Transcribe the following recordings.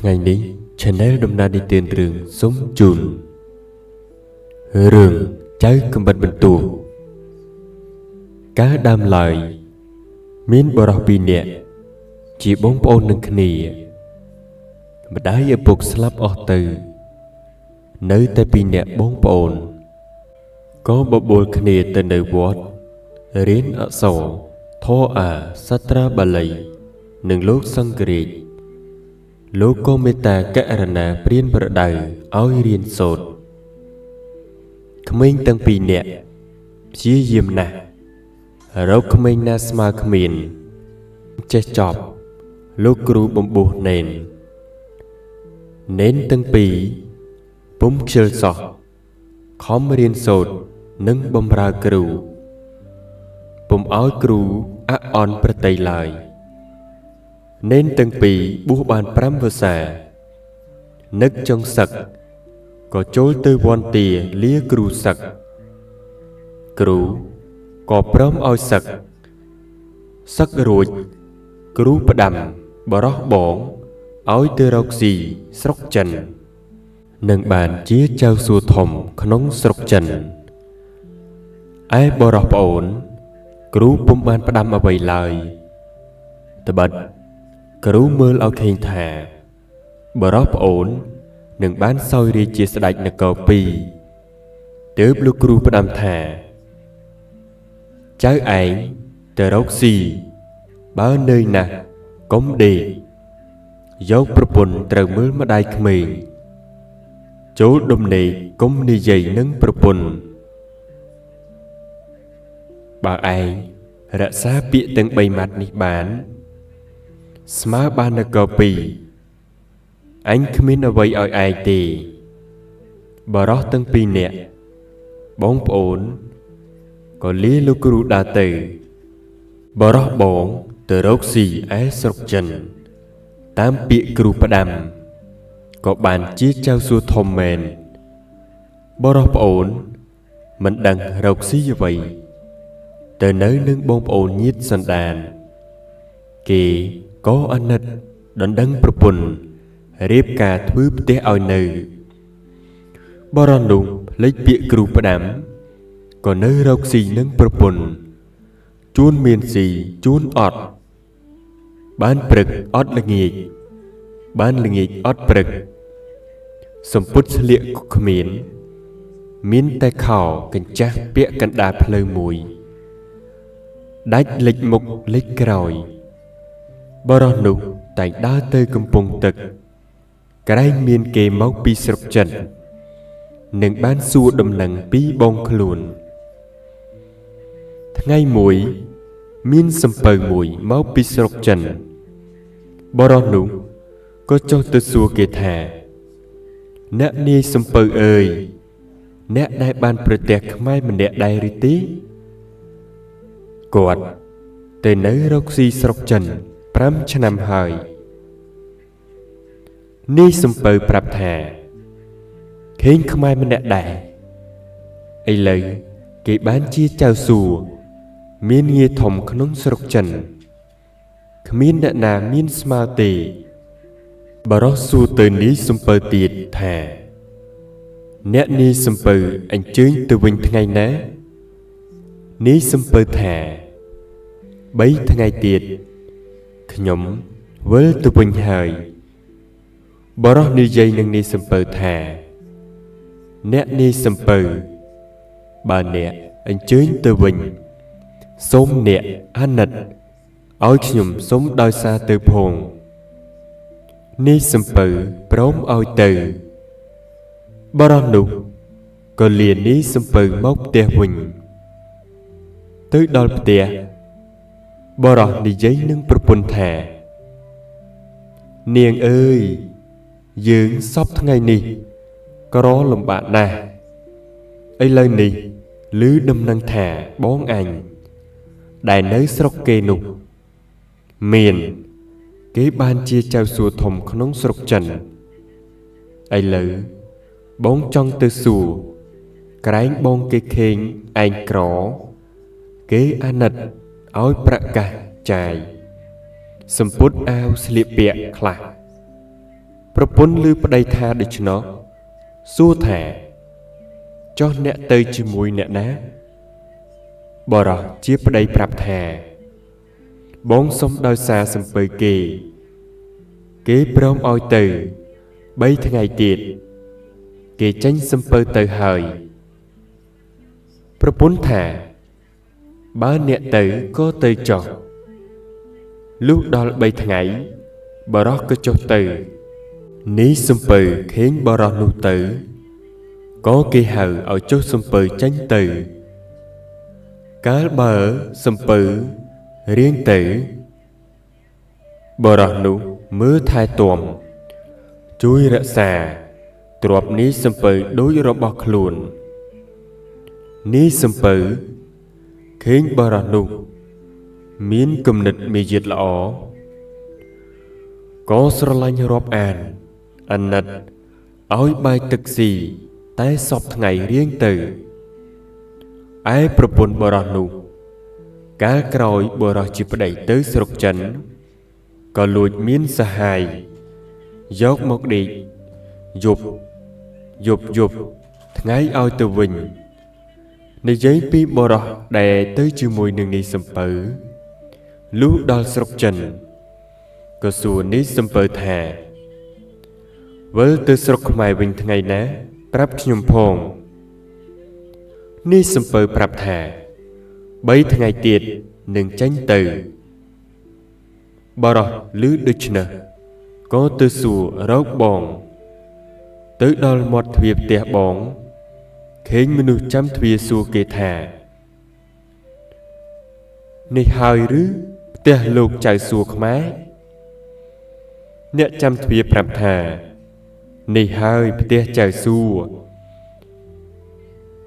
ថ្ងៃនេះ Channel ដំណើរនិទានរឿងសូមជូនរឿងចៅកំបិតបន្ទោះកាលដើមឡើយមានបរិសុទ្ធពីរនាក់ជាបងប្អូននឹងគ្នាម្ដាយឪពុកស្លាប់អស់ទៅនៅតែពីរនាក់បងប្អូនក៏បបួលគ្នាទៅនៅវត្តរៀនអក្សរធម៌អាសាត្រាបាលីនិងលោកសង្ឃរាជលោកក៏មេត្តាករុណាព្រានប្រដៅឲ្យរៀនសូត្រក្មេងទាំងពីរនាក់ព្យាយាមណាស់រកក្មេងណាស្មើគ្មានចេះចប់លោកគ្រូបំពុះនេនទាំងពីរពុំខ្ជិលសោះខំរៀនសូត្រនិងបំរើគ្រូពុំឲ្យគ្រូអាក់អន់ប្រតិឡើយនេនទាំងពីរបួសបាន5វស្សានឹកចុងសឹកក៏ចូលទៅវន្តាលាគ្រូសឹកគ្រូក៏ព្រមឲ្យសឹករួចគ្រូផ្ដាំបរោះបងឲ្យទៅរកស៊ីស្រុកចិននឹងបានជាចៅសួធំក្នុងស្រុកចិនឯបរោះប្អូនគ្រូពុំបានផ្ដាំអ្វីឡើយត្បិតគ្រូមើលឲ្យឃើញថាបរោះប្អូននឹងបានសោយរាជ្យជាស្ដេចនគរ2ទើបលោកគ្រូផ្ដាំថាចៅឯងទៅរកស៊ីបើនឿយណាស់កុំដេកយកប្រពន្ធត្រូវមើលម្ដាយក្មេងចូលដំណេកកុំនិយាយនឹងប្រពន្ធបើឯងរក្សាពាក្យទាំង3ម៉ាត់នេះបានស្មើបាននគរ2អញគ្មានអ្វីឲ្យឯងទេបរោះទាំងពីរនាក់បងប្អូនក៏លាលោកគ្រូដើរទៅបរោះបងទៅរកស៊ីឯស្រុកចិនតាមពាក្យគ្រូផ្ដាំក៏បានជាចៅសួធំមែនបរោះប្អូនមិនដឹងរកស៊ីអ្វីទៅនៅនឹងបងប្អូនញាតិសន្តានគេក៏អាណិតដណ្ដឹងប្រពន្ធរៀបការធ្វើផ្ទះឲ្យនៅបរោះនោះភ្លេចពាក្យគ្រូផ្ដាំក៏នៅរកស៊ីនឹងប្រពន្ធជួនមានស៊ីជួនអត់បានព្រឹកអត់ល្ងាចបានល្ងាចអត់ព្រឹកសម្ពុតស្លៀកគ្មានតែខោកញ្ចាស់ពាក់កណ្ដាលផ្លូវមួយដាច់លិចមុខលិចក្រោយបរោះនោះតែងដើរទៅកំពង់ទឹកក្រែងមានគេមកពីស្រុកចិននឹងបានសួរដំណឹងពីបងខ្លួនថ្ងៃមួយមានសំពៅមួយមកពីស្រុកចិនបរោះនោះក៏ចុះទៅសួរគេថាអ្នកនាយសំពៅអើយអ្នកដែលបានប្រទះខ្មែរម្នាក់ដែរឬទេគាត់ទៅនៅរកស៊ីស្រុកចិន5ឆ្នាំហើយនាយសំពៅប្រាប់ថាឃើញខ្មែរម្នាក់ដែរឥឡូវគេបានជាចៅសួមានងារធំក្នុងស្រុកចិនគ្មានអ្នកណាមានស្មើទេបរោះសួរទៅនាយសំពៅទៀតថាអ្នកនាយសំពៅអញ្ជើញទៅវិញថ្ងៃណានាយសំពៅថា3ថ្ងៃទៀតខ្ញុំវិលទៅវិញហើយបរោះនិយាយនឹងនាយសំពៅថាអ្នកនាយសំពៅបើអ្នកអញ្ជើញទៅវិញសូមអ្នកអាណិតឲ្យខ្ញុំសុំដោយសារទៅផងនាយសំពៅព្រមឲ្យទៅបរោះនោះក៏លានាយសំពៅមកផ្ទះវិញទៅដល់ផ្ទះបរោះនិយាយនឹងប្រពន្ធថានាងអើយយើងសពថ្ងៃនេះក្រលំបាកណាស់ឥឡូវនេះឮដំណឹងថាបងអញដែលនៅស្រុកគេនោះមានគេបានជាចៅសួធំក្នុងស្រុកចិនឥឡូវបងចង់ទៅសួរក្រែងបងគេខេងឯងក្រគេអាណិតឲ្យប្រកាសចាយសម្ពុតអាវស្លៀកពាក់ខ្លះ ប្រពន្ធឮប្តីថាដូច្នោះសួរថាចុះអ្នកទៅជាមួយអ្នកណាបរោះជាប្តីប្រាប់ថាបងសុំដោយសារសំពើគេព្រមឲ្យទៅ3ថ្ងៃទៀតគេចេញសំពើទៅហើយប្រពន្ធថាបើអ្នកទៅក៏ទៅចុះលុះដល់3ថ្ងៃបរោះក៏ចុះទៅនេះសំពើឃើញបរោះនោះទៅក៏គេហៅឲ្យចុះសំពើចេញទៅកាលបើសំពើរៀងទៅបរោះនោះមើលថែទាំជួយរក្សាទ្រព្យនេះសំពើដូចរបស់ខ្លួននេះសំពើឃើញបរោះនោះមានគំនិតមាយាទល្អក៏ស្រឡាញ់រាប់អានអាណិតឲ្យបាយទឹកស៊ីតែសពថ្ងៃរៀងទៅឯប្រពន្ធបរោះនោះកាលក្រោយបរោះជាប្តីទៅស្រុកចិនក៏លួចមានសហាយយកមកដេកយប់ថ្ងៃឲ្យទៅវិញនិយាយពីបរោះដែលទៅជាមួយនឹងនាយសំពៅលុះដល់ស្រុកចិនក៏សួរនាយសំពៅថាវិលទៅស្រុកខ្មែរវិញថ្ងៃណាប្រាប់ខ្ញុំផងនាយសំពៅប្រាប់ថា3ថ្ងៃទៀតនឹងចេញទៅបរោះឮដូច្នេះក៏ទៅសួររកបងទៅដល់មាត់ទ្វារផ្ទះបងឃើញមនុស្សចាំទ្វារសួរគេថានេះហើយឬផ្ទះលោកចៅសួរខ្មែរអ្នកចាំទ្វារប្រាប់ថានេះហើយផ្ទះចៅសួរ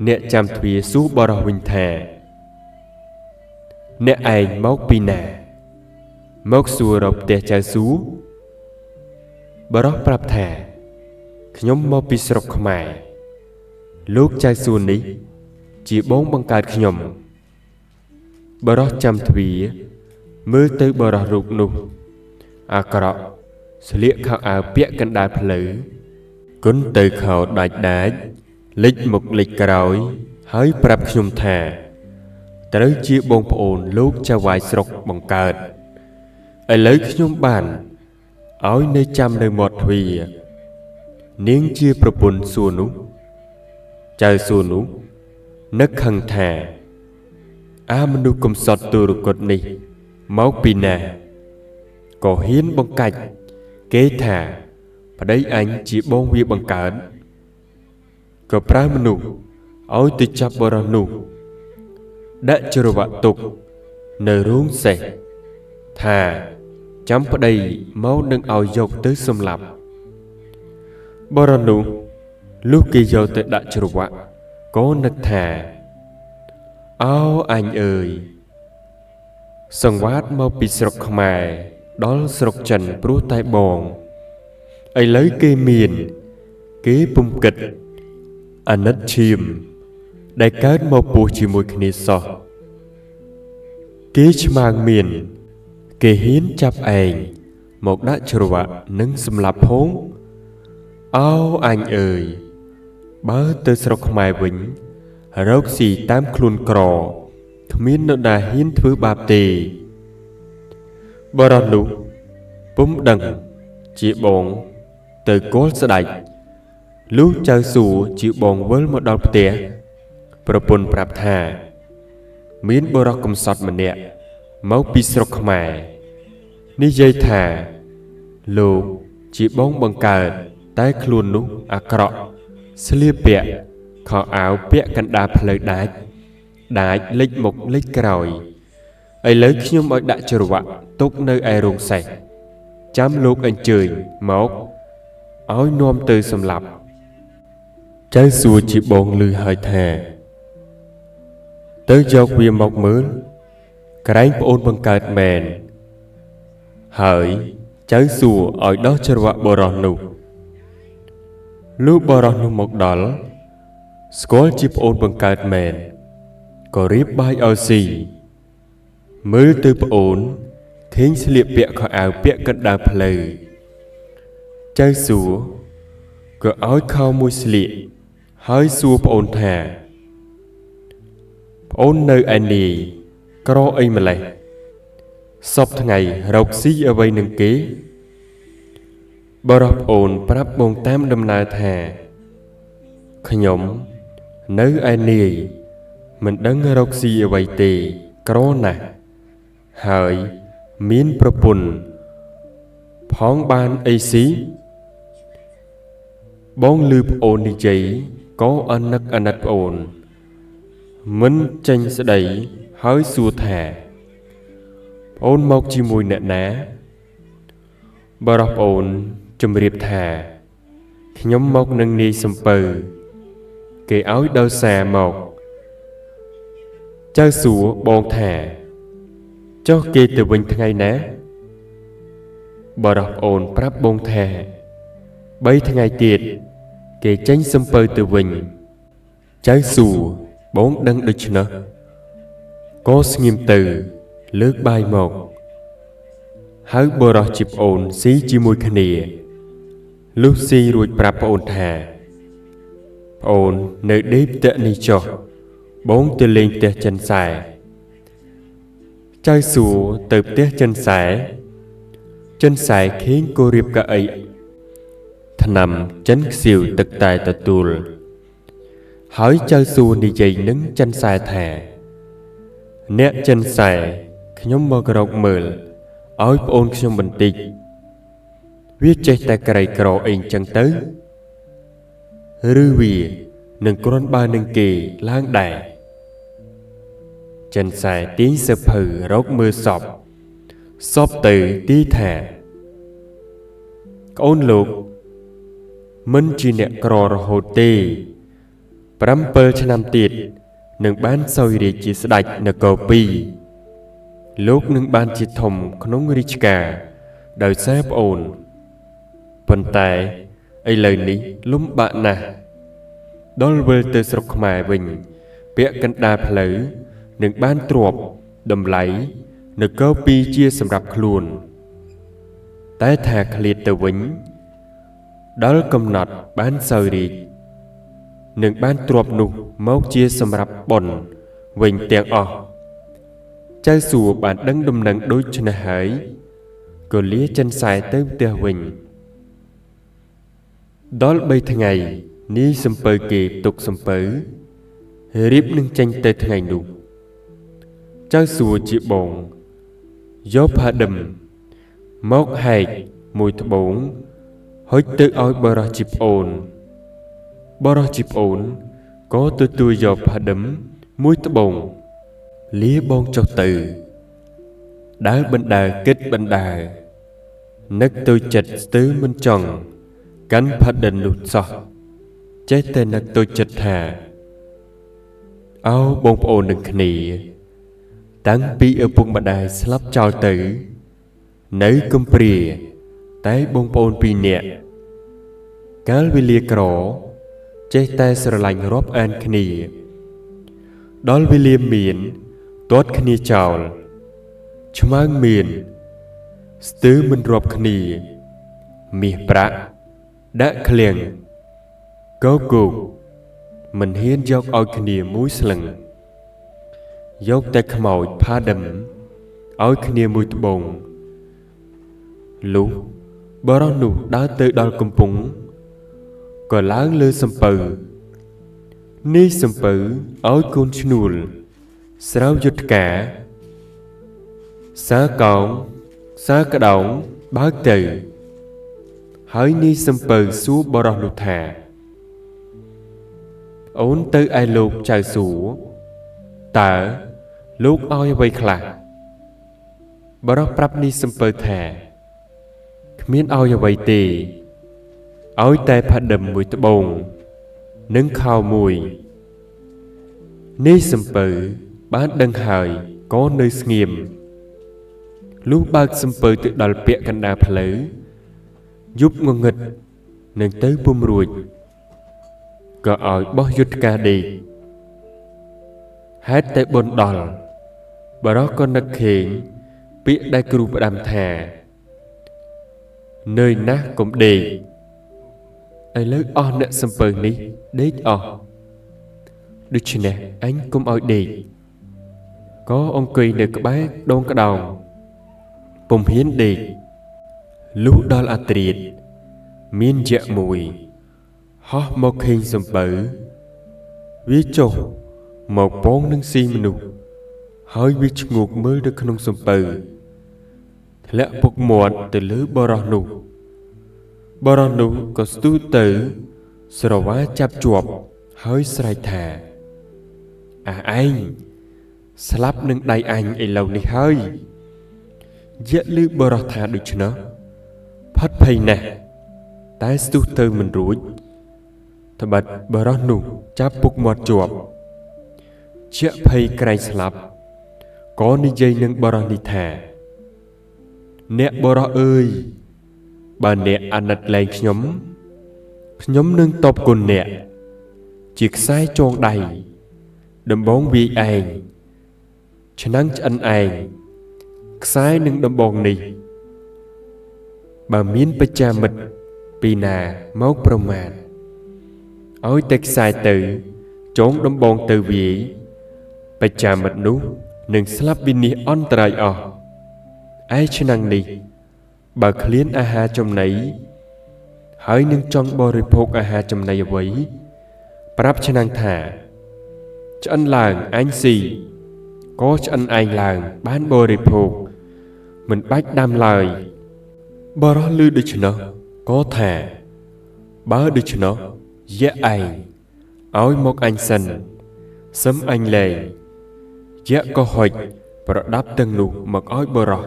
អ្នកចាំទ្វារសួរបរោះវិញថាអ្នកឯងមកពីណាមកសួររកផ្ទះចៅសួរបរោះប្រាប់ថាខ្ញុំមកពីស្រុកខ្មែរលោកចៅសួរនេះជាបងបង្កើតខ្ញុំបរោះចាំទ្វារមើលទៅបរោះរូបនោះអាក្រក់ស្លៀកខោអាវពាក់កណ្ដាលផ្លូវគុនទៅខោដាច់លិចមុខលិចក្រោយហើយប្រាប់ខ្ញុំថាត្រូវជាបងប្អូនលោកចៅវាយស្រុកបង្កើតឥឡូវខ្ញុំបានឲ្យនៅចាំនៅមាត់ទ្វារនាងជាប្រពន្ធសួរនោះចៅសួរនោះនឹកខឹងថាមនុស្សកំសត់ទុរគតនេះមកពីណាក៏ហ៊ានបង្កាច់គេថាប្តីអញជាបងវាបង្កើតក៏ប្រើមនុស្សឲ្យទៅចាប់បរោះនោះដាក់ច្រវាក់ទុកនៅរោងសេះថាចាំប្តីមកនឹងឲ្យយកទៅសម្លាប់បរោះនោះលុះគេយកទៅដាក់ច្រវាក់ក៏នឹកថាអោអញអើយសង្វាតមកពីស្រុកខ្មែរដល់ស្រុកចិនព្រោះតែបងឥឡូវគេមានគេពុំគិតអាណិតឈាមដែលកើតមកពោះជាមួយគ្នាសោះគេឆ្មាងមានគេហ៊ានចាប់ឯងមកដាក់ច្រវាក់និងសម្លាប់ផងអោអញអើយបើទៅស្រុកខ្មែរវិញរកស៊ីតាមខ្លួនក្រគ្មាននរណាហ៊ានធ្វើបាបទេបរោះនោះពុំដឹងជាបងទៅគល់ស្ដេចលុះចៅសួរជាបងវិលមកដល់ផ្ទះប្រពន្ធប្រាប់ថាមានបរោះកំសត់ម្នាក់មកពីស្រុកខ្មែរនិយាយថាលោកជាបងបង្កើតតែខ្លួននោះអាក្រក់ស្លៀកពាក់ខោអាវពាក់កណ្ដាលផ្លូវដាច់លិចមុខលិចក្រោយឥឡូវខ្ញុំឲ្យដាក់ច្រវាក់ទុកនៅឯរោងសេះចាំលោកអញ្ជើញមកឲ្យនាំទៅសម្លាប់ចៅសួរជាបងឮហើយថាទៅយកវាមកមើលក្រែងប្អូនបង្កើតមែនហើយចៅសួរឲ្យដោះច្រវាក់បរោះនោះលុះបរោះនោះមកដល់ស្គាល់ជាប្អូនបង្កើតមែនក៏រៀបបាយឲ្យស៊ីមើលទៅប្អូនឃើញស្លៀកពាក់ខោអាវពាក់កណ្ដាលផ្លូវ ចៅសួរក៏ឲ្យខោមួយស្លៀកហើយសួរប្អូនថាប្អូននៅឯនាយក្រអីម្លេះសពថ្ងៃរកស៊ីអ្វីនឹងគេបរោះប្អូនប្រាប់បងតាមដំណើរថាខ្ញុំនៅឯនាយមិនដឹងរកស៊ីអ្វីទេក្រណាស់ហើយមានប្រពន្ធផងបានអីស៊ីបងឮប្អូននិយាយក៏អាណិតប្អូនមិនចេញស្ដីហើយសួរថាប្អូនមកជាមួយអ្នកណាបរោះប្អូនជម្រាបថាខ្ញុំមកនឹងនាយសំពៅគេឲ្យដោយសារមកចៅសួរបងថាចុះគេទៅវិញថ្ងៃណាបរោះប្អូនប្រាប់បងថា3ថ្ងៃទៀតគេចេញសំពៅទៅវិញចៅសួរបងដឹងដូច្នោះក៏ស្ងៀមទៅលើកបាយមកហើយបរោះជាប្អូនស៊ីជាមួយគ្នាលុះស៊ីរួចប្រាប់ប្អូនថាប្អូននៅដេកផ្ទះនេះចុះបងទៅលេងផ្ទះចិនសែចៅសួរទៅផ្ទះចិនសែឃេងក៏រៀបកៅអីថ្នាំចិនខ្សៀវទឹកតែទទួលហើយចៅសួរនិយាយនឹងចិនសែថាអ្នកចិនសែខ្ញុំមករកមើលឲ្យប្អូនខ្ញុំបន្តិចវាចេះតែក្រីក្រអីចឹងទៅឬវានឹងគ្រាន់បើនឹងគេឡើងដែរចិនសែទាញសៀវភៅរកមើលសពទៅទីថាក្អូនលោកមិនជាអ្នកក្ររហូតទេ7ឆ្នាំទៀតនឹងបានសោយរាជ្យជាស្ដេចនគរ2លោកនឹងបានជាធំក្នុងរាជការដោយសារប្អូនប៉ុន្តែឥឡូវនេះលំបាកណាស់ដល់វិលទៅស្រុកខ្មែរវិញពាក់កណ្ដាលផ្លូវនឹងបានទ្រព្យតម្លៃនគរ2ជាសម្រាប់ខ្លួនតែថាឃ្លាតទៅវិញដល់កំណត់បានសោយរាជ្យនឹងបានទ្រព្យនោះមកជាសម្រាប់បុណ្យវិញទាំងអស់ចៅសួរបានដឹងដំណឹងដូចនេះហើយក៏លាចិនសែទៅផ្ទះវិញដល់3ថ្ងៃនាយសំពៅគេទុកសំពៅរៀបនឹងចេញទៅថ្ងៃនោះចៅសួរជាបងយកផាដឹមមកហែកមួយត្បូងហុចទៅឲ្យបរោះជាប្អូនក៏ទទួលយកផាដឹមមួយត្បូងលាបងចុះទៅដើរបណ្ដើគិតបណ្ដើនឹកទៅចិត្តស្ទើរមិនចង់កាន់ផាដឹមនោះសោះចេះតែនឹកទៅចិត្តថាអោបងប្អូននឹងគ្នាតាំងពីឪពុកម្ដាយស្លាប់ចោលទៅនៅកំព្រាតែបងប្អូន2នាក់កាលវេលាក្រចេះតែស្រឡាញ់រាប់អានគ្នាដល់វេលាមានទាត់គ្នាចោលឆ្មើងមានស្ទើរមិនរាប់គ្នាមាសប្រាក់ដាក់ឃ្លាំងកោគោកមិនហ៊ានយកឲ្យគ្នាមួយស្លឹងយកតែខ្មោចផាដឹមឲ្យគ្នាមួយត្បូងលុះបរោះនោះដើរទៅដល់កំពង់ក៏ឡើងលើសំពៅនាយសំពៅឲ្យកូនឈ្នួលស្រាវយុទ្ធការសាកោងសាក្តោងបើកទៅហើយនាយសំពៅសួរបរោះនោះថាអូនទៅឯលោកចៅសួរតើលោកឲ្យអ្វីខ្លះបរោះប្រាប់នាយសំពៅថាគ្មានឲ្យអ្វីទេឲ្យតែផាដឹមមួយត្បូងនិងខោមួយនាយសំពៅបានដឹងហើយក៏នៅស្ងៀមលុះបើកសំពៅទៅដល់ពាក់កណ្ដាលផ្លូវយប់ងងឹតនឹងទៅពុំរួចក៏ឲ្យបោះយុទ្ធការដេកហេតុតែបុណ្យដល់បរោះក៏នឹកខេងពាក្យដែលគ្រូផ្ដាំថា nơi nát cũng đê ai lấy o nè xâm bờ ní đế o được chứ nè anh cũng oi đê có ông quỳ nơi cái bác đôn cái đầu bông hiến đê lúc đó là triệt miên dạ mùi hó một hình xâm bờ viết cho một bóng nâng xì menu hơi viết ngục mới được không xâm bờ lẽ bốc muộn từ lứa bò rò nụ có stu tử sờ quá chạp chuột hơi sài thả anh slap nâng đầy anh ấy lâu này hơi dễ lứa bò rò thả được chứ nó phát phây nè tái stu tử mình rủi thật bật bò rò nụ chạp bốc muộn chuột dễ phây cây slap có ní dây nâng bò rò đi thả nè bò rò ơi bà nè ăn nặt lên nhóm nâng tộc cồn nè chiếc sai tròn đầy đâm bóng vì anh cho năng cho anh anh sai nâng đâm bóng này bà miên bà cha mật bì nà máu prong màn ôi tếch sai tử trốn đâm bóng từ vị bà cha mật nú nâng slap bì nì on trai ai cho năng này bà khliến aha trong này hãy nâng trong bò rì phốc aha trong này với prap cho năng thả cho anh làng anh xì có cho anh làng bán bò rì phốc mình bách đam lời bò đó lưu được cho nó có thả bá được cho nó dễ anh ôi một anh sân sớm anh lề dễ có hoạch và đáp tân nụ mặc ôi bò rò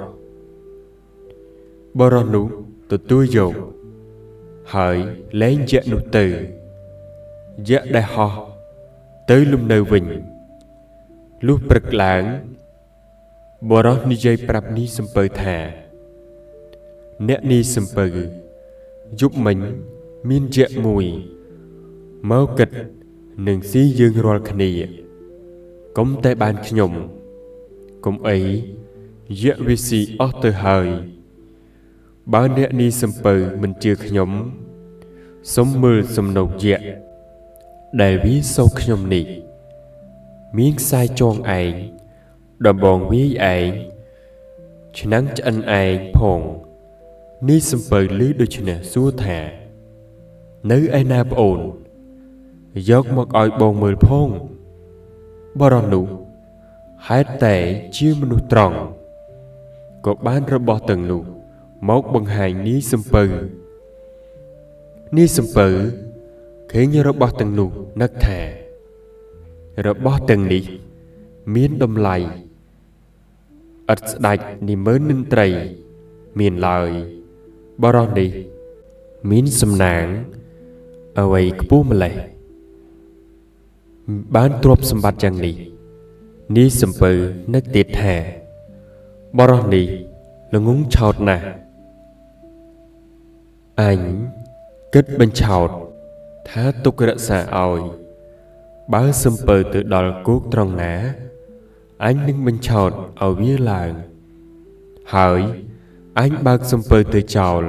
bò rò nụ từ tôi dầu hỡi lấy dễ nụ từ dễ đại ho tới lùm nơi vinh lúc bật lãng bò rò ni dây prap ni xâm bờ thả nẹ ni xâm bờ giúp mình miên dễ mùi máu kịch nâng xí dương rôl khả nì công tay bàn khả nhộng cũng ấy dễ vi xì ớt từ hời bà nẹ ni xâm bờ mình chưa khả nhộng sống mưa xâm nâu dẹ đại ví sâu khả nhộng nì miếng sai tròn ảnh đòm bòn với ảnh chỉ nắng cho anh ảnh phồng ni xâm bờ lưới đôi chân nè xua thả nếu ai na ổn giọt một ỏi bồn mười phong bò rò nụ hai tệ chia menu tròn có bán rô bò từng nụ móc bằng hành ni xâm bờ khiến như rô bò từng nụ nắc thả rô bò từng nị miến đâm lầy ật đạch nị mớ ninh trầy miền lời bò rò nị miến xâm nảng ở vậy bố mà lệ bán trộm xâm bát chẳng nị ni xâm bờ nắc tiết hà bò rò nị là ngúng chọt nà anh kết bên chọt thá tục rạ xà ỏi bá xâm bờ từ đòl cốt tròn ná anh nâng bên chọt ở vía làng hỏi anh bác xâm bờ từ chọt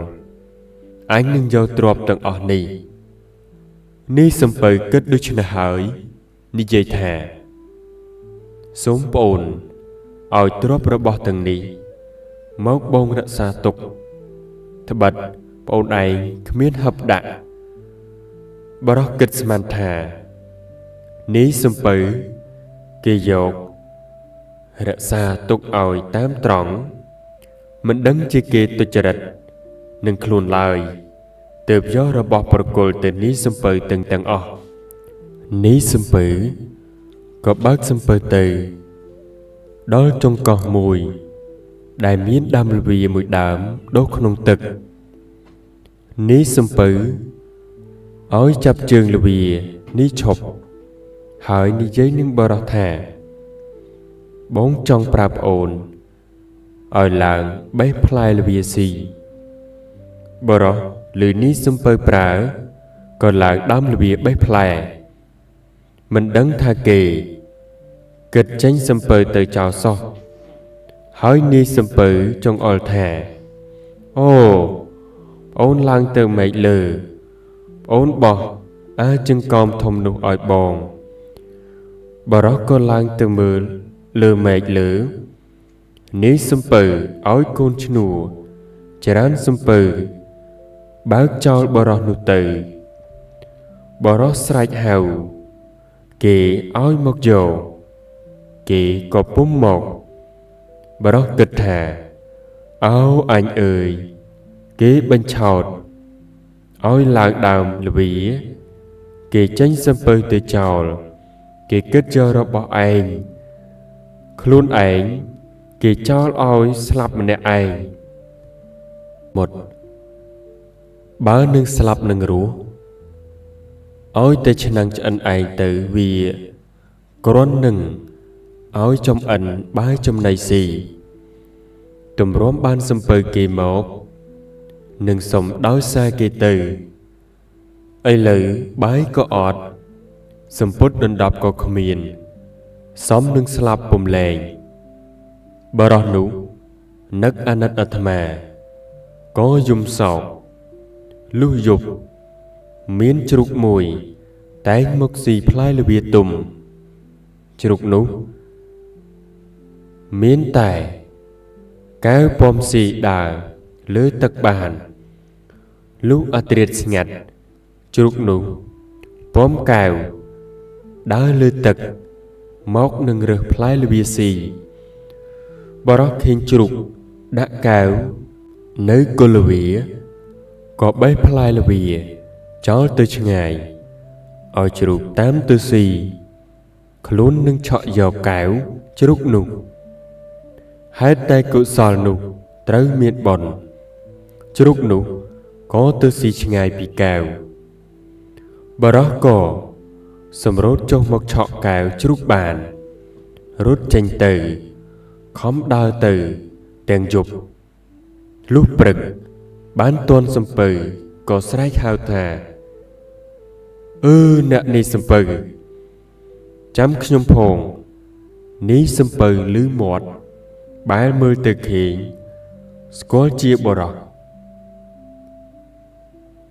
anh nâng dâu trộm tầng ở nị ni xâm bờ kết đôi chân hỏi ni dây thả sống bồn ỏi trộm ra bỏ tầng nị mốc bông rạ xà tục thật bật bồn này khmiên hấp đạ bà róc kịch màn thả ní xâm bứ kỳ dột rạ xa tục ỏi tám trỏng mình đấng chì kì tôi chà rạch nâng khuôn lời tệp gió ra bọc bà cồn từ ní xâm bứ từng tầng ọ ní xâm bứ có bác xâm bứ từ đó trong con mùi đại miến đam vì mùi đám đốt không tực ní xâm bứ ối chập trường là vì ní chọc hỏi ní giấy nâng bờ rò thả bốn trong prap ổn ở làng bế plai là vì gì bờ rò lưỡi ní xâm bơ prá còn làng đám là vì bế plai mình đấng tha kỳ kịch tranh xâm bơ từ chào so hỏi ní xâm bơ trong ổ thả ô អូនឡើងទៅមេឃលើអូនបោះអាចជង្គោមធំនោះឲ្យបងបរោះក៏ឡើងទៅមើលលើមេឃលើនេះសំពៅឲ្យកូនឈ្នួច្រើនសំពៅបើកចោលបរោះនោះទៅបរោះស្រែកហៅគេឲ្យមកយកគេក៏ពុំមកបរោះគិតថាអោអញអើយគេបញ្ឆោតឲ្យឡើងដើមល្វាគេចេញសំពៅទៅចោលគេគិតយករបស់ឯងខ្លួនឯងគេចោលឲ្យស្លាប់ម្នាក់ឯងមុតបើនឹងស្លាប់នឹងរស់ឲ្យតែឆ្នាំងឆ្អិនឯងទៅវាគ្រាន់នឹងឲ្យចំអិនបាយចំណីស៊ីទម្រាំបានសំពៅគេមកនឹងសុំដោយសារគេទៅឥឡូវបាយក៏អត់សម្ពុតដណ្ដប់ក៏គ្មានសមនឹងស្លាប់ពុំលែងបរោះនោះនឹកអាណិតអាត្មាក៏យំសោកលុះយប់មានជ្រូកមួយតែងមកស៊ីផ្លែល្វាទុំជ្រូកនោះមានតែកែវពំស៊ីដើរលើទឹកបានលុះអត្រាតស្ងាត់ជ្រូកនោះពំកែវដើរលើទឹកមកនឹងរើសផ្លែល្វាស៊ីបរោះឃើញជ្រូកដាក់កែវនៅគល់ល្វាក៏បេះផ្លែល្វាចោលទៅឆ្ងាយឲ្យជ្រូកតាមទៅស៊ីខ្លួននឹងឆក់យកកែវជ្រូកនោះហេតុតែកុសលនោះត្រូវមានបុណ្យជ្រូកនោះក៏ទៅស៊ីឆ្ងាយពីកែវបរោះក៏សម្រូតចុះមកឆក់កែវជ្រូកបានរត់ចេញទៅខំដើរទៅទាំងយប់លុះព្រឹកបានទាន់សំពៅក៏ស្រែកហៅថាអ្នកនេះសំពៅចាំខ្ញុំផងនេះសំពៅឮមាត់បែរមើលទៅឃើញស្គាល់ជាបរោះ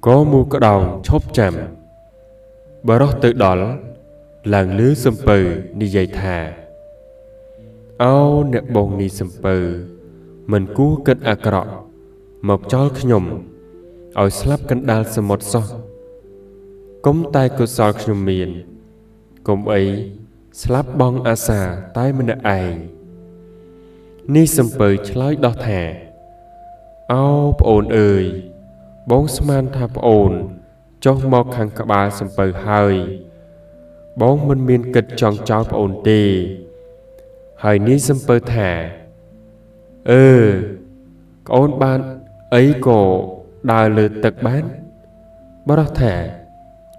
ក៏មូក្តោងឈប់ចាំបរោះទៅដល់ឡើងលឺសំពៅនិយាយថាអោអ្នកបងនេះសំពៅមិនគួរគិតអាក្រក់មកចោលខ្ញុំឲ្យស្លាប់កណ្ដាលសមុទ្រសោះកុំតែកុសលខ្ញុំមានកុំអីស្លាប់បងអាសាតែម្នាក់ឯងនេះសំពៅឆ្លើយដោះថាអោប្អូនអើយបងស្មានថាប្អូនចុះមកខាងក្បាលសំពៅហើយបងមិនមានគិតចង់ចោលប្អូនទេហើយនេះសំពៅថាក្អូនបានអីក៏ដើរលើទឹកបានបរោះថា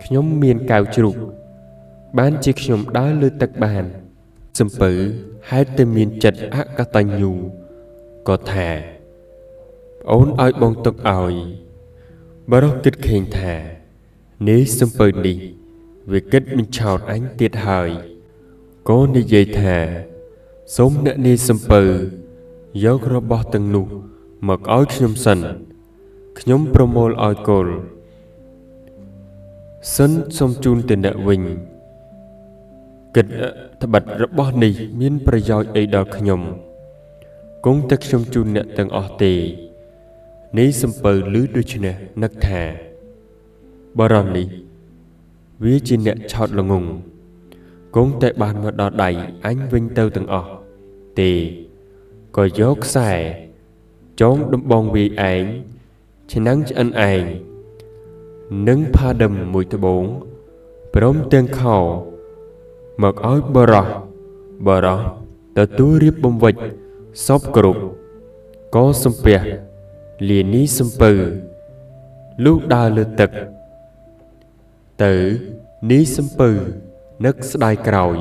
ខ្ញុំមានកែវជ្រូកបានជាខ្ញុំដើរលើទឹកបានសំពៅហេតុតែមានចិត្តអកតញ្ញូក៏ថាប្អូនឲ្យបងទុកឲ្យបរោះគិតឃើញថានេះសំពៅនេះវាគិតមិនឆោតអញទៀតហើយក៏និយាយថាសូមអ្នកនាយសំពៅយករបស់ទាំងនោះមកឲ្យខ្ញុំសិនខ្ញុំប្រមូលឲ្យគល់សិនសូមជូនទៅអ្នកវិញគិតត្បិតរបស់នេះមានប្រយោជន៍អីដល់ខ្ញុំគង់តែខ្ញុំជូនអ្នកទាំងអស់ទេនេះសំពៅឮដូច្នេះនឹកថាបរោះនេះវាជាអ្នកឆោតល្ងង់គង់តែបានមកដល់ដៃអញវិញទៅទាំងអស់ទេក៏យកខ្សែចងដំបងវាយឯងឆ្នាំងឆ្អិនឯងនិងផាដឹមមួយត្បូងព្រមទាំងខោមកឲ្យបរោះទទួលរៀបបំវិចសពគ្រប់ក៏សំពះលានីសំពៅលុះដើរលើទឹកទៅនេះសំពៅនឹកស្ដាយក្រោយ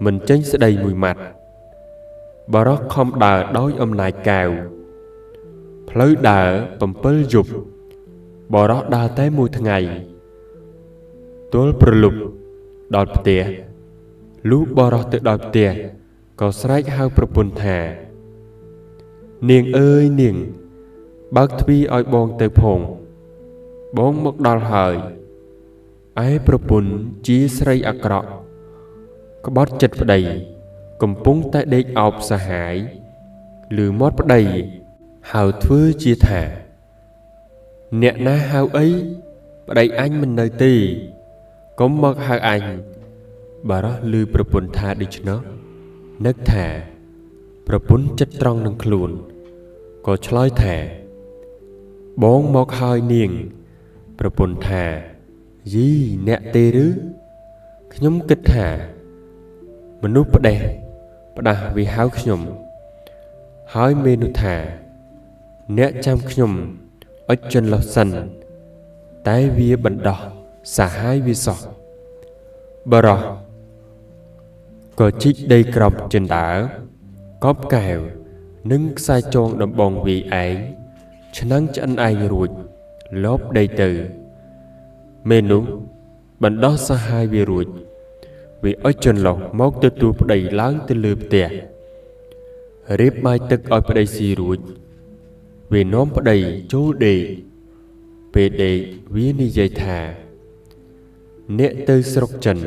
មិនចេញស្ដីមួយម៉ាត់បរោះខំដើរដោយអំណាចកែវផ្លូវដើរ7យប់បរោះដើរតែមួយថ្ងៃទល់ព្រលប់ដល់ផ្ទះលុះបរោះទៅដល់ផ្ទះក៏ស្រែកហៅប្រពន្ធថានាងអើយនាង បើកទ្វារឲ្យបងទៅផងបងមកដល់ហើយឯប្រពន្ធជាស្រីអាក្រក់ក្បត់ចិត្តប្តីកំពុងតែដេកអោបសហាយឬមាត់ប្តីហៅធ្វើជាថាអ្នកណាហៅអីប្តីអញមិននៅទេកុំមកហៅអញបារោះឮប្រពន្ធថាដូច្នោះនឹកថាប្រពន្ធចិត្តត្រង់នឹងខ្លួនក៏ឆ្លើយថាបងមកហើយនាងប្រពន្ធថាយីអ្នកទេឬខ្ញុំគិតថាមនុស្សផ្ដេសផ្ដាស់វាហៅខ្ញុំហើយមេនោះថាអ្នកចាំខ្ញុំអុជចន្លោះសិនតែវាបណ្ដោះសាហាយវាសោះបរោះក៏ជីកដីក្រប់ចិនដើកប់កែវនិងខ្សែចងដំបងវាឯងឆ្នាំងឆ្អិនឯងរួចលបដីទៅមេនោះបណ្ដោះសាហាយវារួចវាអុជចន្លោះមកទទួលប្តីឡើងទៅលើផ្ទះរៀបបាយទឹកឲ្យប្តីស៊ីរួចវានាំប្តីចូលដេកពេលដេកវានិយាយថាអ្នកទៅស្រុកចិន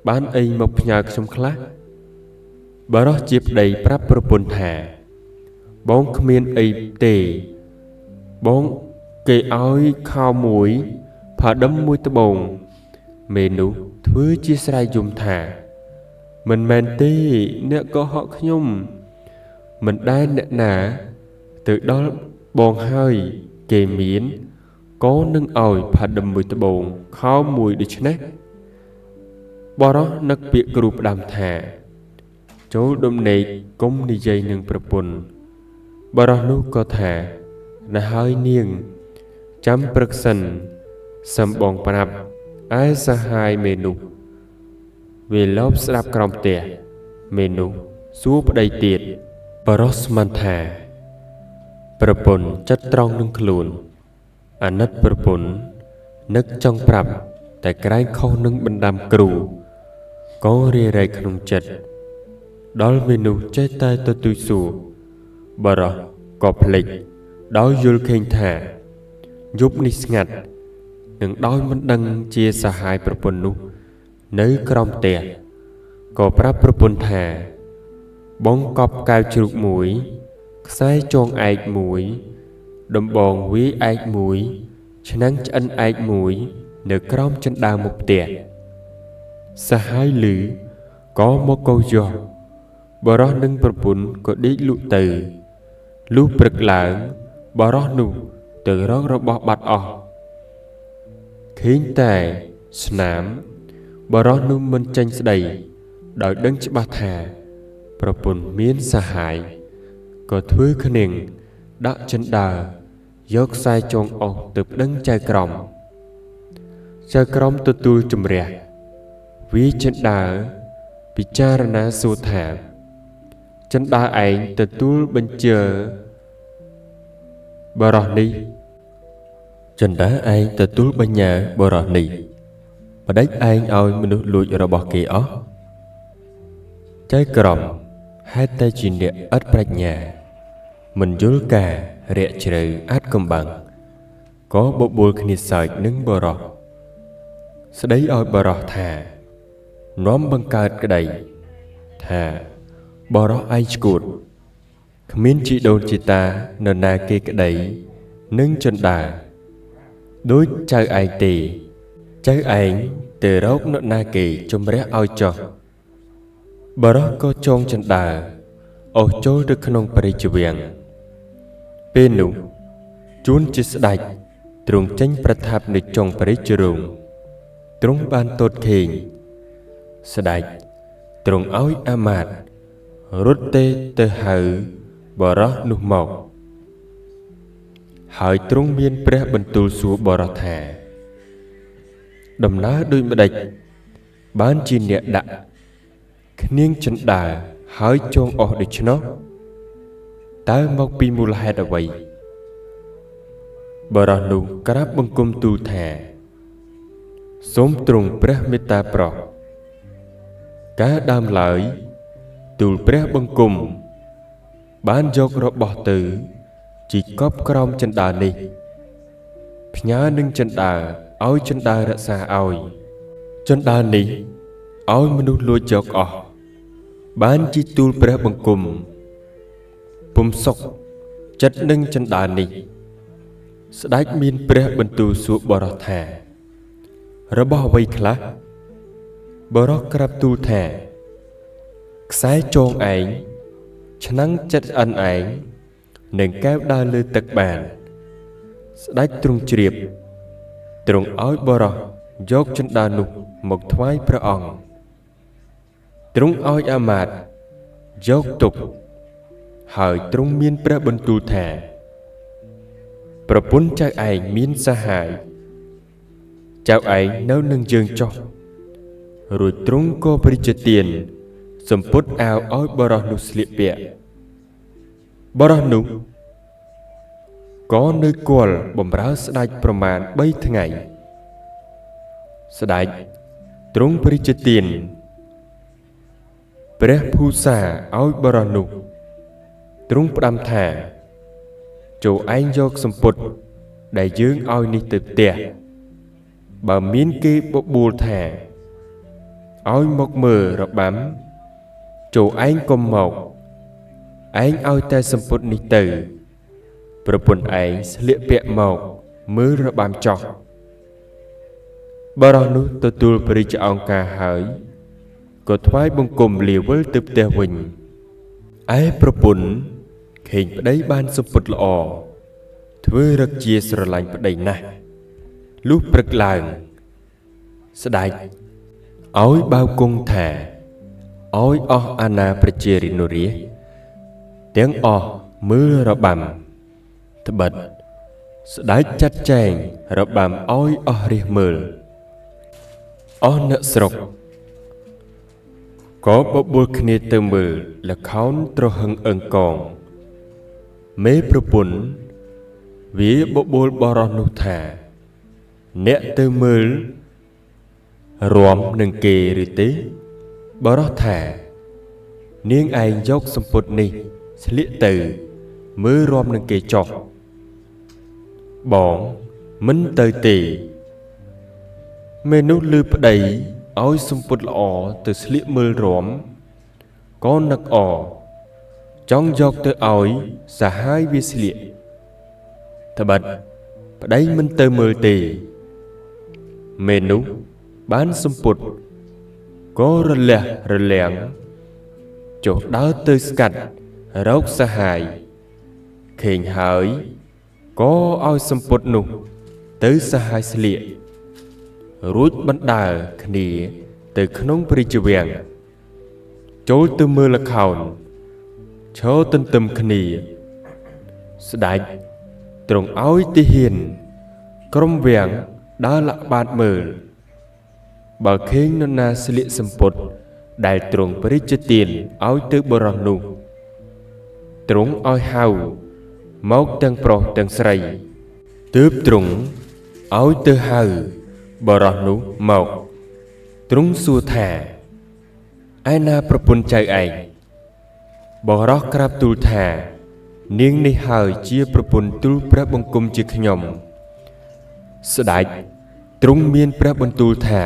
បានអីមកផ្ញើខ្ញុំខ្លះបរោះជាប្តីប្រាប់ប្រពន្ធថាបងគ្មានអីទេបងគេឲ្យខោមួយផាដិមមួយត្បូងមេនោះធ្វើជាស្រែកយំថាមិនមែនទេអ្នកកុហកខ្ញុំមិនដែលអ្នកណាទៅដល់បងហើយគេមានក៏នឹងឲ្យផាដិមមួយត្បូងខោមួយដូច្នេះបរោះនឹកពាក្យគ្រូផ្ដាំថាចូលដំណេកគុំនិយាយនឹងប្រពន្ធបរោះនោះក៏ថាណែហើយនាងចាំព្រឹកសិនសំបងប្រាប់ឯសហាយមេនោះវាលបស្ដាប់ក្រោមផ្ទះមេនោះសួរប្តីទៀតបរោះស្មានថាប្រពន្ធចិត្តត្រង់នឹងខ្លួនអាណិតប្រពន្ធនឹកចង់ប្រាប់តែក្រែងខុសនឹងបណ្ដាំគ្រូក៏រារែកក្នុងចិត្តដល់មេនោះចេះតែទទូចសួរបរោះក៏ភ្លេចដោយយល់ឃើញថាយប់នេះស្ងាត់នឹងដោយមិនដឹងជាសហាយប្រពន្ធនោះនៅក្រោមផ្ទះក៏ប្រាប់ប្រពន្ធថាបងកប់កែវជ្រូកមួយខ្សែចងឯកមួយដំបងវាឯកមួយឆ្នាំងឆ្អិនឯកមួយនៅក្រោមចិនដាវមុខផ្ទះសហាយឮក៏មកកោសយកបរោះនឹងប្រពន្ធក៏ដេកលក់ទៅលុះព្រឹកឡើងបរោះនោះទៅរករបស់បាត់អស់ឃើញតែស្នាមបរោះនោះមិនចេញស្ដីដោយដឹងច្បាស់ថាប្រពន្ធមានសហាយក៏ធ្វើឃ្នាងដាក់ចិនដាវយកខ្សែចងអស់ទៅប្តឹងចៅក្រមទទួលជំរះវាចិនដាវពិចារណាសួរថាចិនដាវឯងទទួលបញ្ជាបរោះនេះចិនដាវឯងទទួលបញ្ញើបរោះនេះបដិចឯងឲ្យមនុស្សលួចរបស់គេអស់ចៅក្រមហេតុតែជាអ្នកឥតប្រាជ្ញាមិនយល់ការរាក់ជ្រៅអាចកំបាំងក៏បបួលគ្នាសើចនឹងបរោះស្ដីឲ្យបរោះថានាំបង្កើតក្តីថាបរោះឯងឈួតគ្មានជីដូនជីតានរណាគេក្តីនឹងចិនដាដូចចៅឯងទេចៅឯងទៅរកនរណាគេជំរះឲ្យចោះបរោះក៏ចងចិនដាអូសចូលទៅក្នុងព្រះរាជវាំងពេលនោះជួនជាស្ដេចទ្រង់ចេញប្រថាប់នៅចុងព្រះរាជរោងទ្រង់បានទតខេងស្ដេចទ្រង់ឲ្យអាមាត្យរត់ទេទៅហៅបរោះនោះមកហើយទ្រង់មានព្រះបន្ទូលសួរបរោះថាដំណើរដូចម្ដេចបានជាអ្នកដាក់ឃ្នាងចិនដាហើយចងអស់ដូច្នោះតើមកពីមូលហេតុអ្វីបរោះនោះក្រាបបង្គំទូលថាសូមទ្រង់ព្រះមេត្តាប្រោសការដើមឡើយទូលព្រះបង្គំបានយករបស់ទៅ ជីកប់ក្រោមចិន្តានេះផ្ញើនឹងចិន្តាឲ្យចិន្តារក្សាឲ្យចិន្តានេះឲ្យមនុស្សលួចយកអស់បានជីទូលព្រះបង្គំពុំសុខចិត្តនឹងចិន្តានេះស្ដេចមានព្រះបន្ទូលសួរបរោះថារបស់អ្វីខ្លះបរោះក្រាបទូលថាខ្សែចងឯងឆ្នាំងចិត្តស្អិនឯងនឹងកែវដើរលើទឹកបានស្ដេចទ្រង់ជ្រាបទ្រង់ឲ្យបរោះយកចិន្តានោះមកថ្វាយព្រះអង្គទ្រង់ឲ្យអាមាត្យយកទុកហើយទ្រង់មានព្រះបន្ទូលថាប្រពន្ធចៅឯងមានសហាយចៅឯងនៅនឹងយើងចុះរួចទ្រង់ក៏ព្រះរាជទានសម្ពុតអាវឲ្យបរោះនោះស្លៀកពាក់បរោះនោះក៏នៅគល់បំរើស្ដេចប្រមាណ3ថ្ងៃស្ដេចទ្រង់ព្រះរាជទានព្រះភូសាឲ្យបរោះនោះទ្រង់ផ្ដាំថាចូលឯងយកសម្ពុតដែលយើងឲ្យនេះទៅផ្ទះបើមានគេបបួលថាឲ្យមកមើលរបាំចូលឯងកុំមកឯងឲ្យតែសម្ពុតនេះទៅប្រពន្ធឯងស្លៀកពាក់មកមើលរបាំចោះបរោះនោះទទួលព្រះរាជអង្ការហើយក៏ថ្វាយបង្គំលាវិលទៅផ្ទះវិញឯប្រពន្ធឃើញប្តីបានសម្ពុតល្អធ្វើរឹកជាស្រឡាញ់ប្តីណាស់លុះព្រឹកឡើងស្ដេចឲ្យបាវគង់ថាឲ្យអស់អាណាប្រជារាជនរាជទាំងអស់មើលរបាំត្បិតស្ដេចចាត់ចែងរបាំឲ្យអស់រាជមើលអស់អ្នកស្រុកក៏បបួលគ្នាទៅមើលល្ខោនត្រហឹងអឹងកងមេប្រពន្ធវាបបួលបរោះនោះថាអ្នកទៅមើលរាំនឹងគេឬទេបរោះថានាងឯងយកសម្ពុតនេះស្លៀកទៅមើលរាំនឹងគេចុះបងមិនទៅទេមេនោះលឺប្តីឲ្យសម្ពុតល្អទៅស្លៀកមើលរាំក៏នឹកចង់យកទៅឲ្យសហាយវាស្លៀកត្បិតប្តីមិនទៅមើលទេមេនោះបានសម្ពុតក៏រលះរលាំងចុះដើរទៅស្កាត់រកសហាយឃើញហើយក៏ឲ្យសម្ពុតនោះទៅសហាយស្លៀករួចបណ្ដើរគ្នាទៅក្នុងព្រះរាជវាំងចូលទៅមើលល្ខោនឈរទន្ទឹមគ្នាស្ដេចទ្រង់ឲ្យទាហានក្រុមវាំងដើរលាក់បាតមើលបើឃើញនរណាស្លៀកសម្ពុតដែលទ្រង់ព្រះរាជទានឲ្យទៅបរោះនោះទ្រង់ឲ្យហៅមកទាំងប្រុសទាំងស្រីទើបទ្រង់ឲ្យទៅហៅបរោះនោះមកទ្រង់សួរថាឯណាប្រពន្ធចៅឯងបរោះក្រាបទូលថានាងនេះហើយជាប្រពន្ធទូលព្រះបង្គំជាខ្ញុំស្ដេចទ្រង់មានព្រះបន្ទូលថា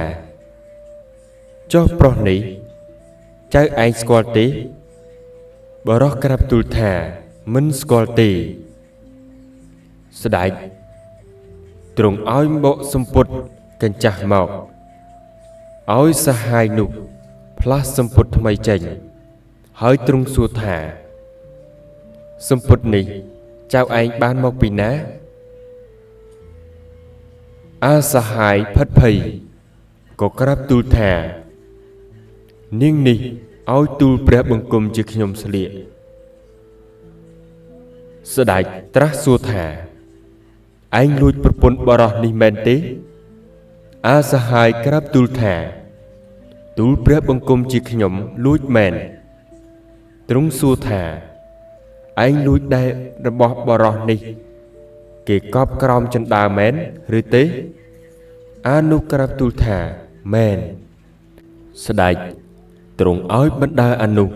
ចុះប្រុសនេះចៅឯងស្គាល់ទេបរោះក្រាបទូលថាមិនស្គាល់ទេស្ដេចទ្រង់ឲ្យបកសម្ពុតកញ្ចាស់មកឲ្យសហាយនោះផ្លាស់សម្ពុតថ្មីចេញហើយទ្រង់សួរថាសម្ពុតនេះចៅឯងបានមកពីណាអាសហាយផិតភ័យក៏ក្រាបទូលថានាងនេះឲ្យទូលព្រះបង្គំជាខ្ញុំស្លៀកស្ដេចត្រាស់សួរថាឯងលួចប្រពន្ធបរោះនេះមែនទេអាសហាយក្រាបទូលថាទូលព្រះបង្គំជាខ្ញុំលួចមែនទ្រង់សួរថាឯងលួចដែររបស់បរោះនេះគេកប់ក្រោមចិន្តាមែនឬទេអានោះក្រាបទូលថាមែនស្ដេចទ្រង់ឲ្យបណ្ដើរអានោះ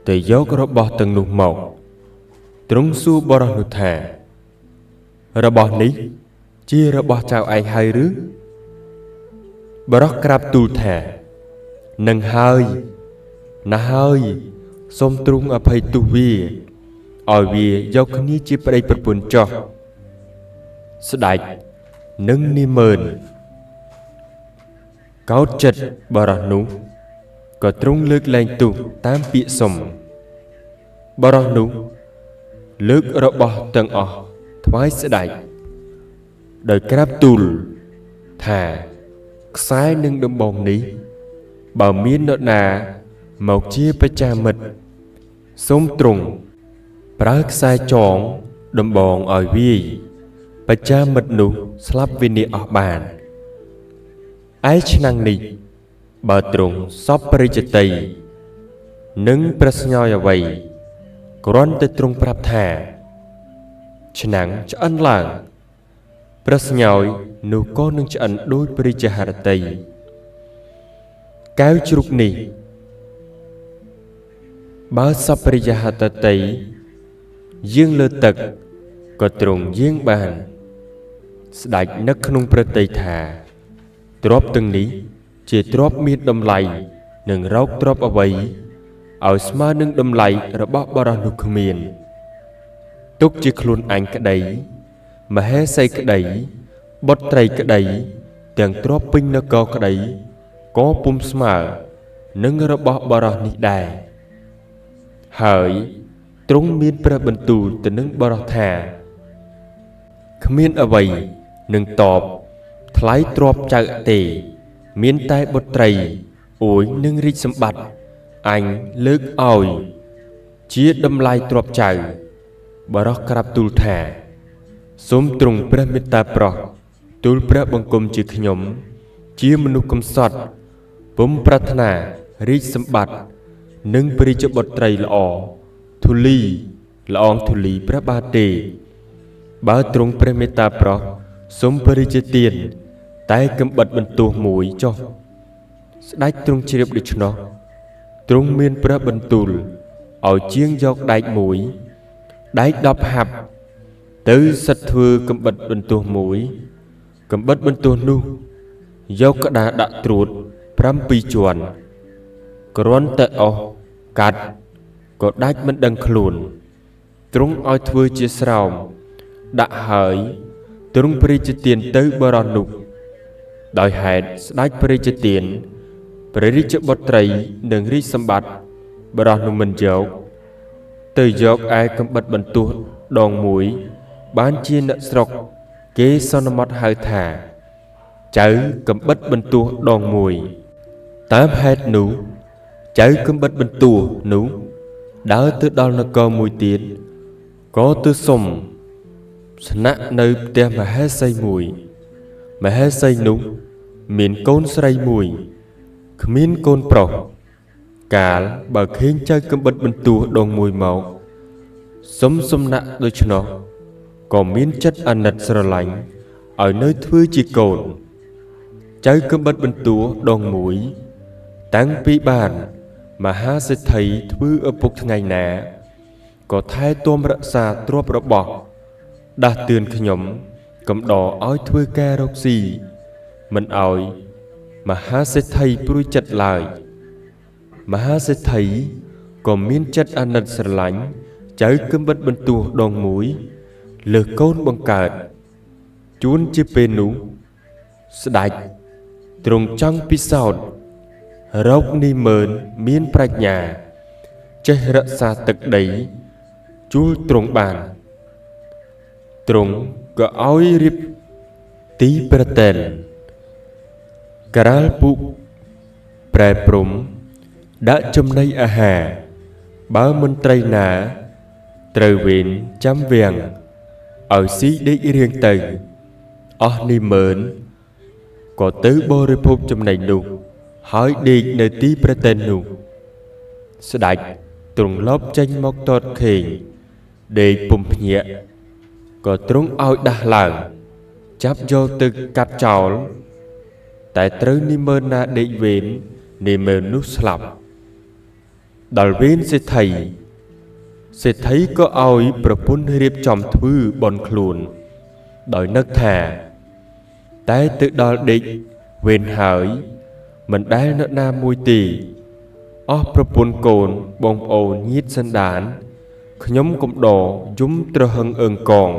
ទៅយករបស់ទាំងនោះមក ទ្រង់សួរបរិសនោះថារបស់នេះជារបស់ចៅឯងហើយឬបរិសក្រាបទូលថានឹងហើយណាស់ហើយសូមទ្រង់អភ័យទោសវាឲ្យវាយកគ្នាជាប្តីប្រពន្ធចុះស្ដេចនឹងនាម៉ឺនកោតចិត្តបរិសនោះក៏ទ្រង់លើកលែងទោសតាមពាក្យសុំបរិសនោះលើករបស់ទាំងអស់ថ្វាយស្ដេចដោយក្រាបទូលថាខ្សែនឹងដំបងនេះបើមាននរណាមកជាបច្ចាមិត្តសូមទ្រង់ប្រើខ្សែចងដំបងឲ្យវាយបច្ចាមិត្តនោះស្លាប់វិនាសអស់បានឯឆ្នាំងនេះបើទ្រង់សពបរិជតីនឹងប្រស្ញយអ្វីគ្រាន់តែទ្រង់ប្រាប់ថាឆ្នាំងឆ្អិនឡើងប្រស្ញយនោះក៏នឹងឆ្អិនដោយព្រះរាជហឫទ័យកែវជ្រូកនេះបើសពព្រះរាជហឫទ័យយាងលើទឹកក៏ទ្រង់យាងបានស្ដេចនឹកក្នុងប្រតិយថាទ្រព្យទាំងនេះជាទ្រព្យមានតម្លៃនឹងរកទ្រព្យអ្វីឲ្យស្មើនឹងតម្លៃរបស់បរិសនោះគ្មានទុកជាខ្លួនអញក្តីមហេសីក្តីបុត្រីក្តីទាំងទ្រព្យពេញនគរក្តីក៏ពុំស្មើនឹងរបស់បរិសនេះដែរហើយទ្រង់មានព្រះបន្ទូលទៅនឹងបរិសថាគ្មានអ្វីនឹងតបថ្លៃទ្រព្យចៅទេមានតែបុត្រីអួយនឹងរាជសម្បត្តិអញលើកឲ្យជាតម្លៃទ្រព្យចៅបរិសក្រាបទូលថាសូមទ្រង់ព្រះមេត្តាប្រោសទូលព្រះបង្គំជាខ្ញុំជាមនុស្សកំសត់ពុំប្រាថ្នារាជសម្បត្តិនិងព្រះរាជបុត្រីល្អធូលីល្អងធូលីព្រះបាទទេបើទ្រង់ព្រះមេត្តាប្រោសសូមព្រះរាជទានតែកំបិតបន្ទោះមួយចុះស្ដេចទ្រង់ជ្រាបដូច្នោះទ្រង់មានព្រះបន្ទូលឲ្យជាងយកដែកមួយដែក10ហាប់ទៅសិតធ្វើកំបិតបន្ទោះមួយកំបិតបន្ទោះនោះយកក្តារដាក់ត្រួត7ជាន់គ្រាន់តែអស់កាត់ក៏ដាច់មិនដឹងខ្លួនទ្រង់ឲ្យធ្វើជាស្រោមដាក់ហើយទ្រង់ព្រះរាជទានទៅបរិសនោះដោយហេតុស្ដេចព្រះរាជទានព្រះរាជបុត្រីនិងរាជសម្បត្តិបរិសនោះមិនយកទៅយកឯកំបិតបន្ទោះដងមួយបានជាអ្នកស្រុកគេសន្មតហៅថាចៅកំបិតបន្ទោះដងមួយតាមហេតុនោះចៅកំបិតបន្ទោះនោះដើរទៅដល់នគរមួយទៀតក៏ទៅសុំស្នាក់នៅផ្ទះមហេសីមួយមហេសីនោះមានកូនស្រីមួយគ្មានកូនប្រុសកាលបើឃើញចៅកំបិតបន្ទោះដងមួយមកសុំសំណាក់ដូច្នោះក៏មានចិត្តអាណិតស្រឡាញ់ឲ្យនៅធ្វើជាកូនចៅកំបិតបន្ទោះដងមួយតាំងពីបានមហាសេដ្ឋីធ្វើឪពុកថ្ងៃណាក៏ថែទាំរក្សាទ្រព្យរបស់ដាស់តឿនខ្ញុំកំដរឲ្យធ្វើការរកស៊ីមិនឲ្យមហាសេដ្ឋីព្រួយចិត្តឡើយមហាសេដ្ឋីក៏មានចិត្តអាណិតស្រឡាញ់ចៅកំបិតបន្ទោះដងមួយលើកូនបង្កើតជួនជាពេលនោះស្ដេចទ្រង់ចង់ពិសោធន៍រកនីម៉ឺនមានប្រាជ្ញាចេះរក្សាទឹកដីជួលទ្រង់បានទ្រង់ក៏ឲ្យរៀបទីប្រតែនក្រាលពុកប្រែព្រំដាក់ចំណីអាហារបើមន្ត្រីណាត្រូវវេនចាំវាំងឲ្យស៊ីដេករៀងទៅអស់នីម៉ឺនក៏ទៅបរិភោគចំណីនោះហើយដេកនៅទីប្រតែននោះស្ដេចទ្រង់លបចេញមកតតខេងដេកពុំភ្ញាក់ក៏ទ្រង់ឲ្យដាស់ឡើងចាប់យកទៅកាត់ចោលតែត្រូវនីម៉ឺនណាដេកវេននីម៉ឺននោះស្លាប់ដល់វេនសេដ្ឋី សេដ្ឋីក៏ឲ្យប្រពន្ធរៀបចំធ្វើបន់ខ្លួនដោយនឹកថាតែទៅដល់ដេកវេនហើយមិនដែលនរណាមួយទេអស់ប្រពន្ធកូនបងប្អូនញាតិសន្តានខ្ញុំកំដរយំត្រហឹងអើងកង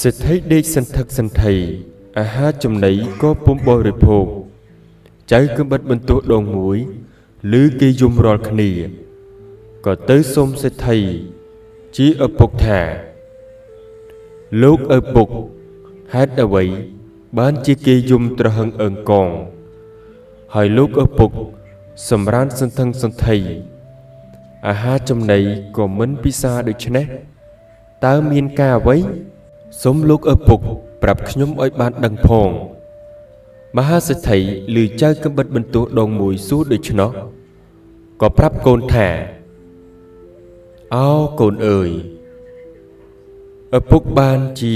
សេដ្ឋីដេកសន្ធឹកសន្ធាអាហារចំណីក៏ពុំបរិភោគចៅកំបិតបន្ទោះដងមួយឮគេយំរាល់គ្នាក៏ទៅសុំសេដ្ឋីជាឪពុកថាលោកឪពុកហេតុអ្វីបានជាគេយំត្រហឹងអើងកងហើយលោកឪពុកសម្រានសន្ធឹងសន្ធាអាហារចំណីក៏មិនពិសាដូច្នេះតើមានការអ្វីសូមលោកឪពុកប្រាប់ខ្ញុំឲ្យបានដឹងផងមហាសេដ្ឋីឮចៅកំបិតបន្ទោះដងមួយសួរដូច្នោះក៏ប្រាប់កូនថាអោកូនអើយឪពុកបានជា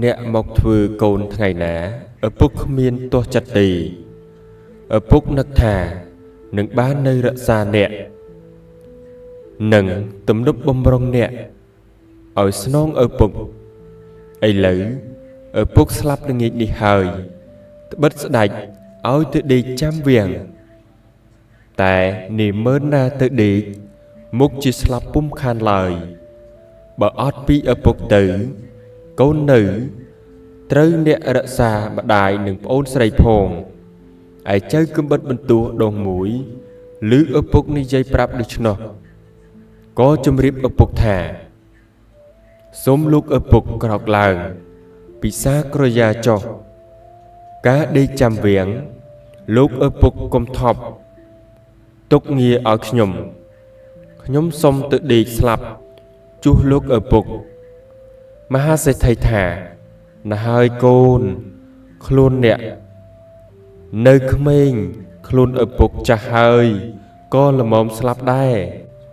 អ្នកមកធ្វើកូនថ្ងៃណាឪពុកគ្មានទាស់ចិត្តទេឪពុកនឹកថានឹងបាននៅរក្សាអ្នកនឹងទំនប់បំរុងអ្នកឲ្យស្នងឪពុកឥឡូវឪពុកស្លាប់ល្ងាចនេះហើយត្បិតស្ដេចឲ្យទៅដេកចាំវាំងតែនាម៉ឺនណាទៅដេកមុខជាស្លាប់ពុំខានឡើយបើអត់ពីឪពុកទៅកូននៅត្រូវអ្នករក្សាម្ដាយនិងប្អូនស្រីផងឯចៅកំបិតបន្ទោះដងមួយឮឪពុកនិយាយប្រាប់ដូច្នោះក៏ជម្រាបឪពុកថាសូមលោកឪពុកក្រោកឡើងពិសាក្រយ៉ាចុះការដេកចាំវាំងលោកឪពុកកុំថប់ទុកងារឲ្យខ្ញុំសុំទៅដេកស្លាប់ជួសលោកឪពុកមហាសេដ្ឋីថាណាស់ហើយកូនខ្លួនអ្នកនៅក្មេងខ្លួនឪពុកចាស់ហើយក៏ល្មមស្លាប់ដែរ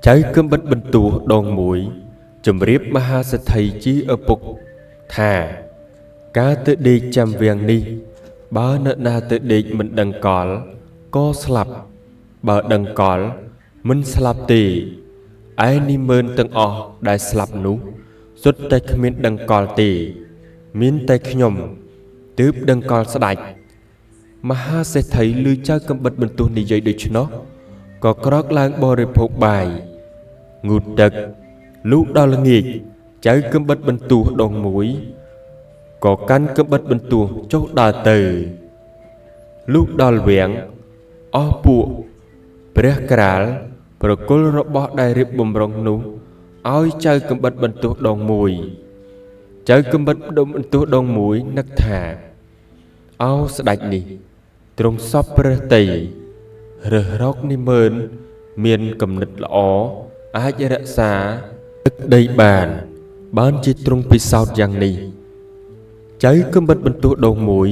ចៅកំបិតបន្ទោះដងមួយជម្រាបមហាសេដ្ឋីជាឪពុកថាការទៅដេកចាំវាំងនេះបើនរណាទៅដេកមិនដឹងកលក៏ស្លាប់បើដឹងកលមិនស្លាប់ទេឯនីម៉ឺនទាំងអស់ដែលស្លាប់នោះសុទ្ធតែគ្មានដឹងកលទេមានតែខ្ញុំទើបដឹងកលស្ដេចមហាសេដ្ឋីឮចៅកំបិតបន្ទោះនិយាយដូច្នោះក៏ក្រោកឡើងបរិភោគបាយងូតទឹកលុះដល់ល្ងាចចៅកំបិតបន្ទោះដងមួយក៏កាន់កំបិតបន្ទោះចុះដើរទៅលុះដល់វាំងអស់ពួកព្រះក្រាលប្រគល់របស់ដែលរៀបបំរុងនោះឲ្យចៅកំបិតបន្ទោះដងមួយចៅកំបិតបន្ទោះដងមួយនឹកថាអោស្ដេចនេះទ្រង់សពព្រះតីរើសរកនិមឺនមានគំនិតល្អអាចរក្សាទឹកដីបានជាទ្រង់ពិសោធន៍យ៉ាងនេះចៅកំបិតបន្ទោះដងមួយ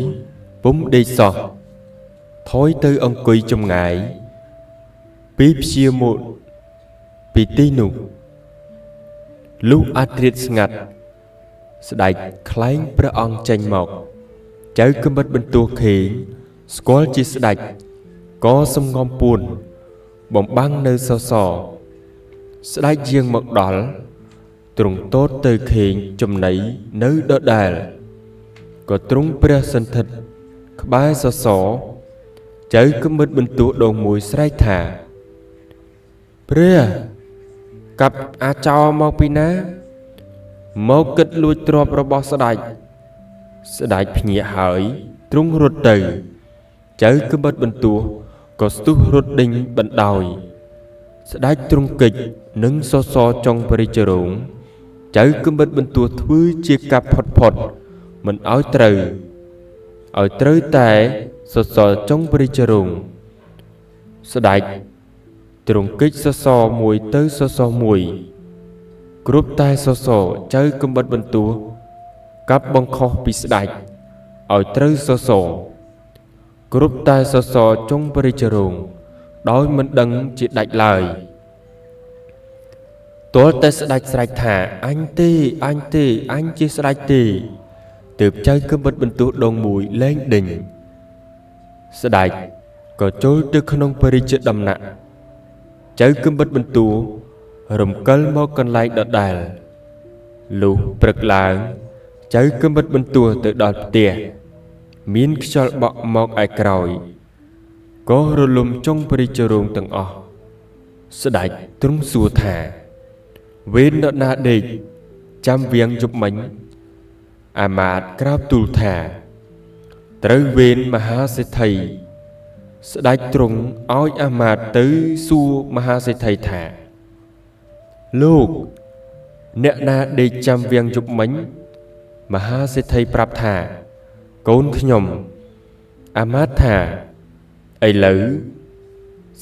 ពុំដេកសោះថយទៅអង្គុយចម្ងាយពីព្យាមុខពីទីនោះលុះអត្រិតស្ងាត់ស្ដេចខ្លែងព្រះអង្គចេញមកចៅកំបិតបន្ទោះខេងស្គាល់ជាស្ដេចក៏សំងំពួនបំបាំងនៅសសរស្ដេចយាងមកដល់ទ្រង់ទតទៅខេងចំណីនៅដដែលក៏ទ្រង់ព្រះសន្ធិដ្ឋក្បែរសសរចៅកំបិតបន្ទោះដងមួយស្រែកថាព្រះកាប់អាចោមកពីណាមកគិតលួចទ្រព្យរបស់ស្ដេចភ្ញាក់ហើយទ្រង់រត់ទៅចៅកំបិតបន្ទោះក៏ស្ទុះរត់ដេញបណ្ដោយស្ដេចទ្រង់កិច្ចនឹងសសរចុងព្រះរាជរោងចៅកំបិតបន្ទោះធ្វើជាកាប់ផុតមិនឲ្យត្រូវតែសសរចុងព្រះរាជរោងស្ដេចទ្រង់កិច្ចសសរមួយទៅសសរមួយគ្រប់តែសសរចៅកំបិតបន្ទោះកាប់បង្ខុសពីស្ដេចឲ្យត្រូវសសរគ្រប់តែសសរចុងព្រះរាជរោងដោយមិនដឹងជាដាច់ឡើយទាល់តែស្ដេចស្រែកថាអញទេអញជាស្ដេចទេទើបចៅកំបិតបន្ទោះដងមួយលែងដេញស្ដេចក៏ចូលទៅក្នុងព្រះរាជដំណាក់ចៅកំបិតបន្ទោះ រំកិលមកកន្លែងដដែលលុះព្រឹកឡើងចៅគំបិតបន្ទោះទៅដល់ផ្ទះមានខ្យល់បក់មកឯក្រោយក៏រលំចុងព្រះរាជរោងទាំងអស់ស្ដេចទ្រង់សួរថាវេននរណាដេកចាំវៀងយប់មិញអាមាត្យក្រាបទូលថាត្រូវវេនមហាសេដ្ឋីស្ដេចទ្រង់ឲ្យអាមាត្យទៅសួរមហាសេដ្ឋីថាលោកអ្នកណាដេកចាំវៀងយប់មិញមហាសេដ្ឋីប្រាប់ថាកូនខ្ញុំអាមាត្យថាឥឡូវ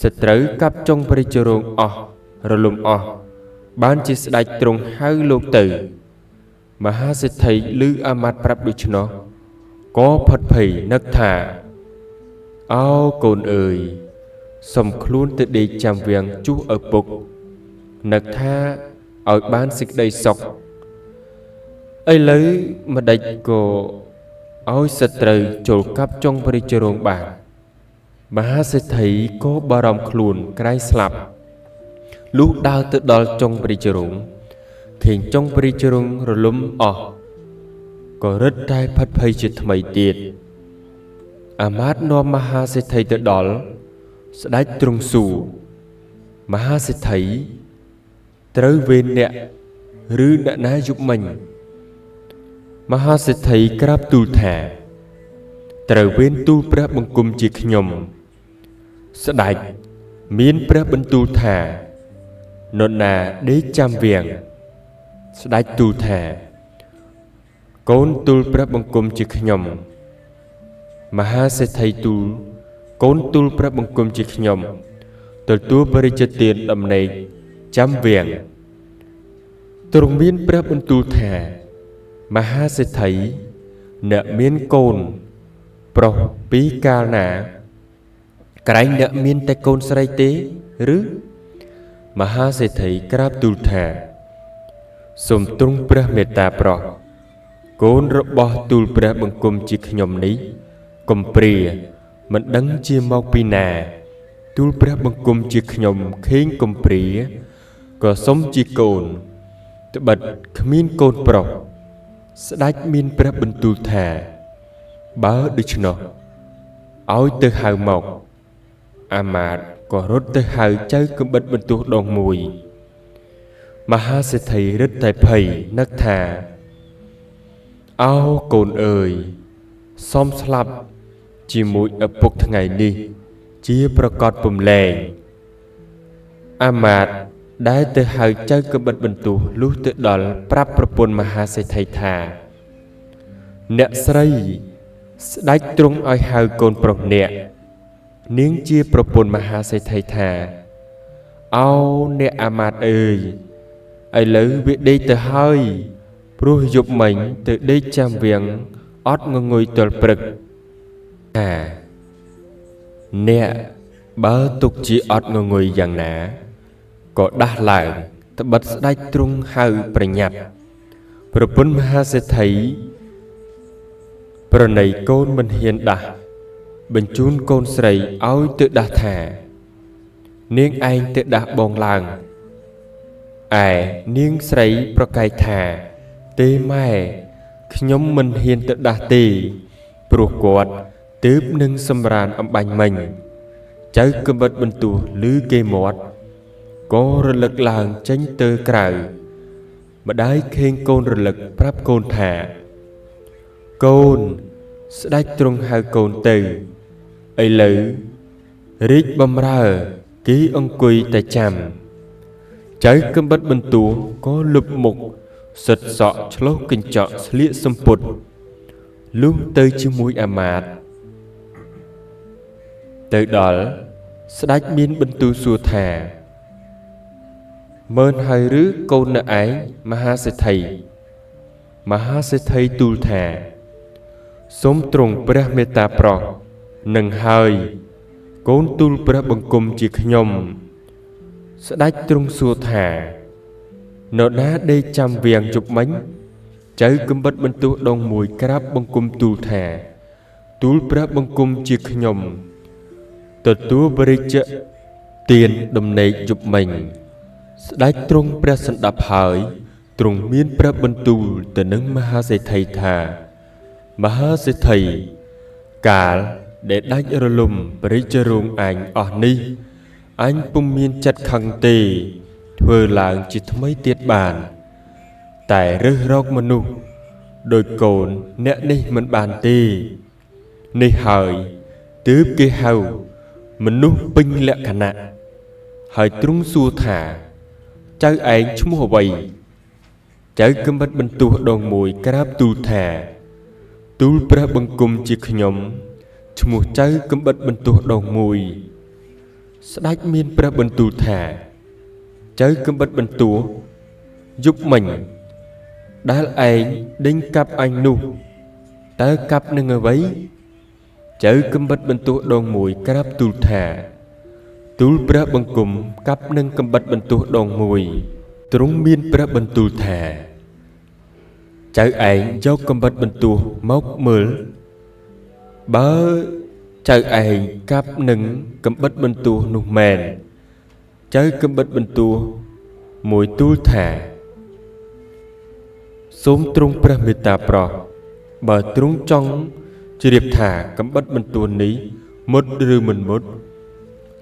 សត្រូវកាប់ចុងព្រះរាជរោងអស់រលំអស់បានជាស្ដេចទ្រង់ហៅលោកទៅមហាសេដ្ឋីឮអាមាត្យប្រាប់ដូច្នោះក៏ផិតភ័យនឹកថាអោកូនអើយសុំខ្លួនទៅដេកចាំវាំងជុះឪពុកនឹកថាឲ្យបានសេចក្តីសុខឥឡូវម្ដេចក៏ឲ្យសត្រូវចូលកាប់ចុងព្រះរាជរោងបានមហាសេដ្ឋីក៏បារម្ភខ្លួនក្រែងស្លាប់លុះដើរទៅដល់ចុងព្រះរាជរោងឃើញចុងព្រះរាជរោងរលំអស់ក៏រឹតតែផិតភ័យជាថ្មីទៀតអាមាត្យនាំមហាសេដ្ឋីទៅដល់ស្ដេចទ្រង់សួរមហាសេដ្ឋីត្រូវវេនអ្នកឬអ្នកណាយប់មិញមហាសេដ្ឋីក្រាបទូលថាត្រូវវេនទូលព្រះបង្គំជាខ្ញុំស្ដេចមានព្រះបន្ទូលថានរណាដេកចាំវៀងស្ដេចទូលថាកូនទូលព្រះបង្គំជាខ្ញុំមហាសេដ្ឋីទូលកូនទូលព្រះបង្គំជាខ្ញុំទទួលបរិជ្ជទានដំណេកចាំវៀងទ្រង់មានព្រះបន្ទូលថាមហាសេដ្ឋីអ្នកមានកូនប្រុសពីកាលណាក្រែងអ្នកមានតែកូនស្រីទេឬមហាសេដ្ឋីក្រាបទូលថាសូមទ្រង់ព្រះមេត្តាប្រោសកូនរបស់ទូលព្រះបង្គំជាខ្ញុំនេះកំព្រាមិនដឹងជាមកពីណាទូលព្រះបង្គំជាខ្ញុំខេងកំព្រាក៏សុំជាកូនត្បិតគ្មានកូនប្រុសស្ដេចមានព្រះបន្ទូលថាបើដូច្នោះឲ្យទៅហៅមកអាមាត្យក៏រត់ទៅហៅចៅកំបិតបន្ទោះដងមួយមហាសេដ្ឋីរឹតតែភ័យនឹកថាអោកូនអើយសមស្លាប់ជាមួយឪពុកថ្ងៃនេះជាប្រកបពំលែងអាមាត្យដែលទៅហៅចៅកំបិតបន្ទោះលុះទៅដល់ប្រាប់ប្រពន្ធមហាសេដ្ឋីថាអ្នកស្រីស្ដេចទ្រង់ឲ្យហៅកូនប្រុសអ្នកនាងជាប្រពន្ធមហាសេដ្ឋីថាអោអ្នកអាមាត្យអើយឥឡូវវាដេកទៅហើយព្រោះយប់មិញទៅដេកចាំវៀងអត់ងងុយទល់ព្រឹកថាអ្នកបើទុកជាអត់ងងុយយ៉ាងណាក៏ដាស់ឡើងត្បិតស្ដេចទ្រង់ហៅប្រញាប់ប្រពន្ធមហាសេដ្ឋីប្រណីកូនមិនហ៊ានដាស់បញ្ជូនកូនស្រីឲ្យទៅដាស់ថានាងឯងទៅដាស់បងឡើងឯនាងស្រីប្រកែកថាទេម៉ែខ្ញុំមិនហ៊ានទៅដាស់ទេព្រោះគាត់ទើបនឹងសម្រានអំបាញ់មិញចៅកំបិតបន្ទោះឮគេមាត់ក៏រលឹកឡើងចេញទៅក្រៅម្ដាយខេងកូនរលឹកប្រាប់កូនថាកូនស្ដេចទ្រង់ហៅកូនទៅឥឡូវរាជបំរើគេអង្គុយតែចាំចៅកំបិតបន្ទោះក៏លុបមុខសិតសក់ឆ្លុះកញ្ចក់ស្លៀកសំពត់លុះទៅជាមួយអាមាត្យទៅដល់ស្ដេចមានបន្ទូលសួរថាមើលហើយឬកូននៅឯងមហាសេដ្ឋីមហាសេដ្ឋីទូលថាសូមទ្រង់ព្រះមេត្តាប្រោសនឹងហើយកូនទូលព្រះបង្គំជាខ្ញុំស្ដេចទ្រង់សួរថានរណាដេកចាំវៀងជប់មិញចៅកំបិតបន្ទោះដងមួយក្រាបបង្គំទូលថាទូលព្រះបង្គំជាខ្ញុំទទួលបរិជ្ជទានដំណេកយប់មិញ ស្ដេចទ្រង់ព្រះសណ្ដាប់ហើយទ្រង់មានព្រះបន្ទូលទៅនឹងមហាសេដ្ឋីថាមហាសេដ្ឋីកាលដែលដាច់រលំព្រះរាជរោងអញអស់នេះអញពុំមានចិត្តខឹងទេធ្វើឡើងជាថ្មីទៀតបានតែរើសរកមនុស្សដោយកូនអ្នកនេះមិនបានទេនេះហើយទើបគេហៅមនុស្សពេញលក្ខណៈហើយទ្រង់សួរថាចៅឯងឈ្មោះអ្វីចៅកំបិតបន្ទោះដងមួយក្រាបទូលថាទូលព្រះបង្គំជាខ្ញុំឈ្មោះចៅកំបិតបន្ទោះដងមួយស្ដេចមានព្រះបន្ទូលថាចៅកំបិតបន្ទោះយប់មិញដែលឯងដេញកាប់អញនោះតើកាប់នឹងអ្វីចៅកំបិតបន្ទោះដងមួយក្រាបទូលថាទូលព្រះបង្គំកាប់នឹងកំបិតបន្ទោះដងមួយទ្រង់មានព្រះបន្ទូលថាចៅឯងយកកំបិតបន្ទោះមកមើលបើចៅឯងកាប់នឹងកំបិតបន្ទោះនោះមែនចៅកំបិតបន្ទោះមួយទូលថាសូមទ្រង់ព្រះមេត្តាប្រោសបើទ្រង់ចង់ជ្រាបថាកំបិតបន្ទោះនេះមុតឬមិនមុត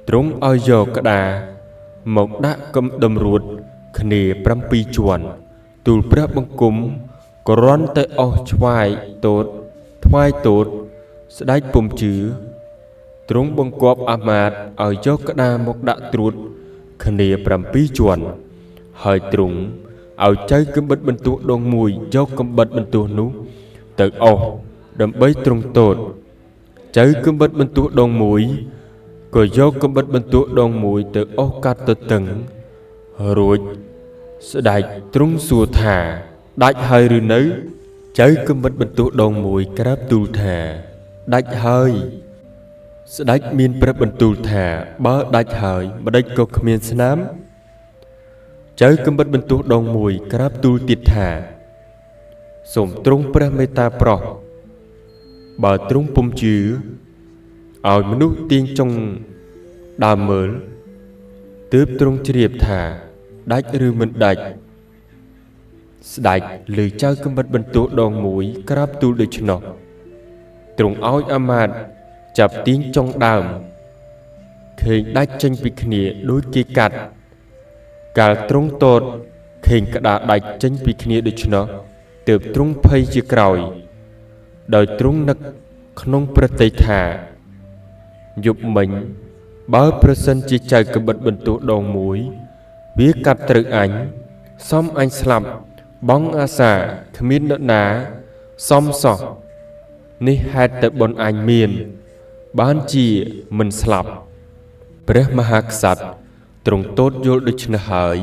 ទ្រង់ឲ្យយកក្តារមកដាក់កំតម្រួតគ្នា7ជាន់ទូលព្រះបង្គំគ្រាន់តែអស់ថ្វាយទោតស្ដេចពុំជឿទ្រង់បង្គាប់អាមាត្យឲ្យយកក្តារមកដាក់ត្រួតគ្នា7ជាន់ហើយទ្រង់ឲ្យចៅកំបិតបន្ទោះដងមួយយកកំបិតបន្ទោះនោះទៅអស់ដើម្បីទ្រង់ទោតចៅកំបិតបន្ទោះដងមួយក៏យកកំបិតបន្ទោះដងមួយទៅអស់កាត់ទៅតឹងរួចស្ដេចទ្រង់សួរថាដាច់ហើយឬនៅចៅកំបិតបន្ទោះដងមួយក្រាបទូលថាដាច់ហើយស្ដេចមានព្រះបន្ទូលថាបើដាច់ហើយម្ដេចក៏គ្មានស្នាមចៅកំបិតបន្ទោះដងមួយក្រាបទូលទៀតថាសូមទ្រង់ព្រះមេត្តាប្រោសបើទ្រង់ពុំជឿឲ្យមនុស្សទាញចុងដើមមើលទើបទ្រង់ជ្រាបថាដាច់ឬមិនដាច់ស្ដេចលើចៅកំបិតបន្ទោះដងមួយក្រាបទូលដូច្នោះទ្រង់ឲ្យអាមាត្យចាប់ទាញចុងដើមឃើញដាច់ចេញពីគ្នាដូចគេកាត់កាលទ្រង់ទតឃើញក្តារដាច់ចេញពីគ្នាដូច្នោះទើបទ្រង់ភ័យជាក្រោយដោយទ្រង់នឹកក្នុងប្រតិថាយប់មិញបើប្រសិនជាចៅកំបិតបន្ទោះដងមួយវាកាត់ត្រូវអញសំអញស្លាប់បងអាសាគ្មាននរណាសំសោះនេះហេតុតែបុណ្យអញមានបានជាមិនស្លាប់ព្រះមហាក្សត្រទ្រង់ទតយល់ដូច្នេះហើយ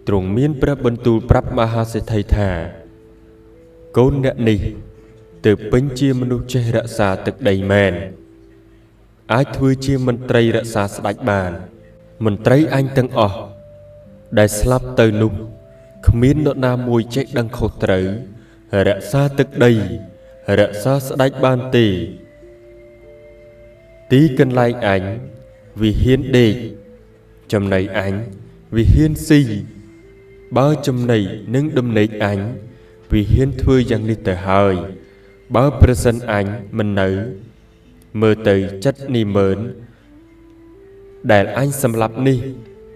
ទ្រង់មានព្រះបន្ទូលប្រាប់មហាសេដ្ឋីថាកូនអ្នកនេះទើបពេញជាមនុស្សចេះរក្សាទឹកដីមែនអាចធ្វើជាមន្ត្រីរក្សាស្ដេចបានមន្ត្រីអញទាំងអស់ដែលស្លាប់ទៅនោះគ្មាននរណាមួយចេះដឹងខុសត្រូវរក្សាទឹកដីរក្សាស្ដេចបានទេទីកន្លែងអញវិហានដេកចំណីអញវិហានស៊ីបើចំណីនិងដំណេកអញវិហានធ្វើយ៉ាងនេះទៅហើយបើប្រសិនអញមិននៅមើលទៅចិត្តនីមើនដែលអញសម្លាប់នេះ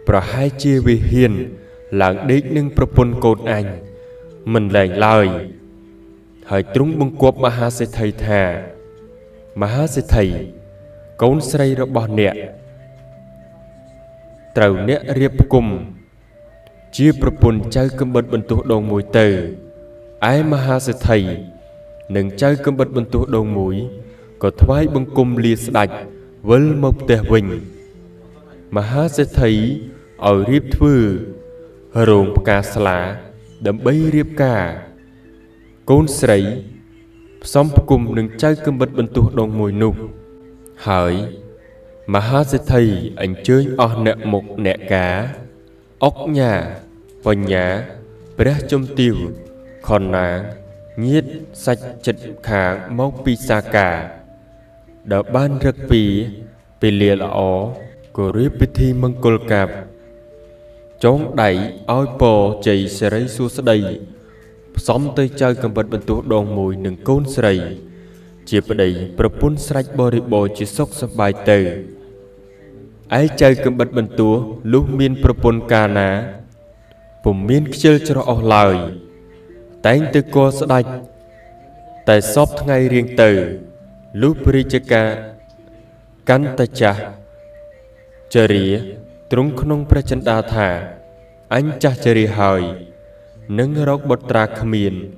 ប្រហែលជាវិហានឡើងដេកនឹងប្រពន្ធកូនអញមិនលែងឡើយហើយទ្រង់បង្គាប់មហាសេដ្ឋីថាមហាសេដ្ឋីកូនស្រីរបស់អ្នកត្រូវអ្នករៀបផ្គុំជាប្រពន្ធចៅកំបិតបន្ទោះដងមួយទៅឯមហាសេដ្ឋីនិងចៅកំបិតបន្ទោះដងមួយក៏ថ្វាយបង្គំលាស្ដេចវិលមកផ្ទះវិញមហាសេដ្ឋីឲ្យរៀបធ្វើរោងផ្កាស្លាដើម្បីរៀបការកូនស្រីផ្សំផ្គុំនឹងចៅកំបិតបន្ទោះដងមួយនោះហើយមហាសេដ្ឋីអញ្ជើញអស់អ្នកមុខអ្នកការអុកញ៉ាបញ្ញាព្រះជំទាវខនណាញាតិសាច់ចិត្តខាងមកពីសាកាដែលបានរឹកពីពេលលាល្អក៏រៀបពិធីមង្គលការ Chốn đẩy oi bò chạy xe rây xua xa đây xóm tới chơi cầm bật bật tuốt đòn mùi nâng côn xa rây chỉ bà đầy bà pun sạch bò đi bò chỉ sốc sắp bài từ ai chơi cầm bật bật tuốt lúc miên bà pun ca ná bùm miên chơi cho rõ lời tánh từ cô xa đạch tại xóp ngay riêng từ lúc bà chá ca cắn ta chá chờ rỉa trúng khung bà chân đa thả anh chá chờ rỉa hỏi nâng rốc bật ra khamiên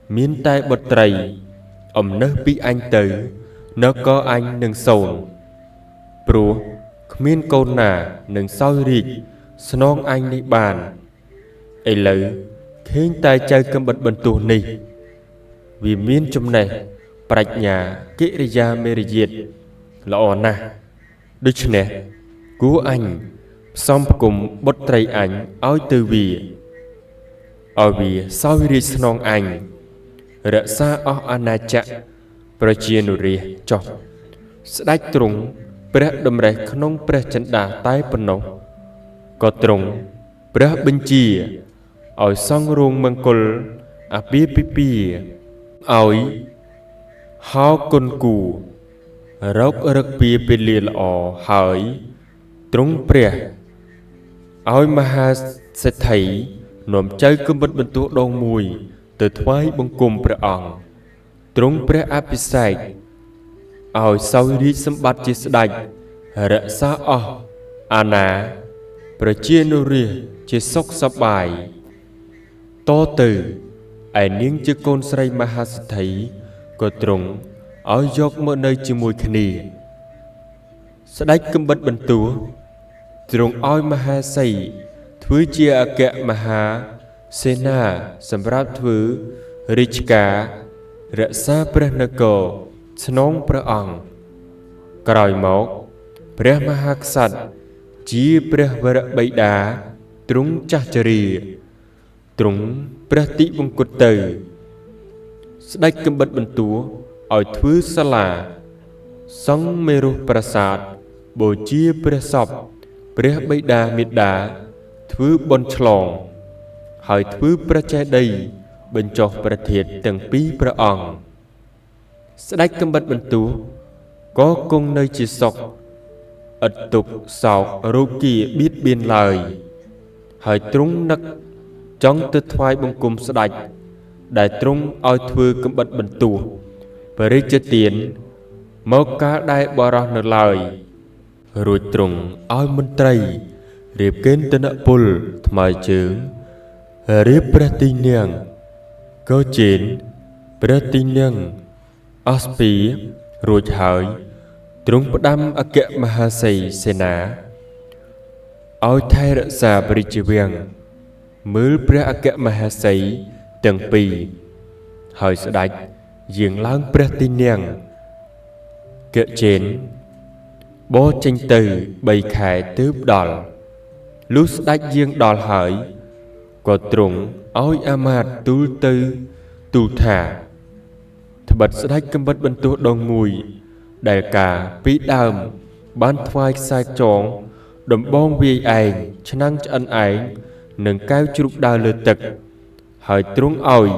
miên tay bật trầy nơ bị anh tử nó có anh nâng sồn bố khamiên câu nà nâng sao rịt snong anh đi bàn ấy lỡ khiến tay chơi cầm bật bần tù nì vì miên trong này bạch nhà kỹ ra mê diệt lọ nà đức nè cứu anh xong cùng bật trầy anh ôi từ vì ở vì sao rịt snong anh rỡ xa ở anh chạ bà chia nụ rìa cho sẽ đách trúng bà đâm rạch không bà chân đá tay bà nông có trúng bà bên chìa ở song rung măng côn à bia bia bia ôi hao con cù rốc rắc bia bia lìa lọ hỏi trúng bà ôi mà ha sẽ thấy nộm chơi cơm bật bật tụ đau mùi từ thoái bông cùng bà ọng trúng bà áp bị sạch ôi sau đi xâm bát chế sẽ đạch rỡ xa ổ à ná bà chia nô rìa chế sốc sắp bài to từ ai niên chế con srei mà ha sẽ thấy có trúng ôi dọc mơ nơi chế mùi khả nì sẽ đạch cơm bật bần tù trúng ôi mà ha xây thứ chia à kẹ mà ha Sena sầm ráp thứ Richka rẽ xaព្រះនគរស្នងព្រះអង្គក្រោយមកព្រះមហាក្សត្រជាព្រះវរបិតាទ្រង់ចាស់ជរាទ្រង់ព្រះតិវង្គតទៅស្ដេចកំបិតបន្ទួឲ្យធ្វើសាលាសង់មេរុប្រាសាទបូជាព្រះសពព្រះបិតាមេដាធ្វើបុណ្យឆ្លងហើយធ្វើព្រះចេតិយបញ្ចុះប្រធានទាំងពីរព្រះអង្គស្ដេចកំបិតបន្ទោះក៏គង់នៅជាសុខឥតទុក្ខសោករោគាបៀតបៀនឡើយហើយទ្រង់នឹកចង់ទៅថ្វាយបង្គំស្ដេចដែលទ្រង់ឲ្យធ្វើកំបិតបន្ទោះបរិជ្ជទានមកកាលដែលបរោះនៅឡើយរួចទ្រង់ឲ្យមន្ត្រីរៀបកេណ្ឌនពលថ្មើរជើងរៀបព្រះទីនាងក៏ជេនព្រះទីនាងអស្ពីរួចហើយទ្រង់ផ្ដាំអគ្គមហាសីសេនាឲ្យថែរក្សាព្រះរាជវាំងមើលព្រះអគ្គមហាសីទាំងពីរហើយស្ដេចយាងឡើងព្រះទីនាងកជេនបោចេញទៅ3ខែទើបដល់លុះស្ដេចយាងដល់ហើយក៏ទ្រង់ឲ្យអាមាត្យទូលទៅទូលថាត្បិតស្ដេចកំបិតបន្ទោះដងមួយដែលការពីដើមបានថ្វាយខ្សែចងដំបងវាយឯងឆ្នាំងឆ្អិនឯងនិងកែវជ្រូកដើរលើទឹកហើយទ្រង់ឲ្យ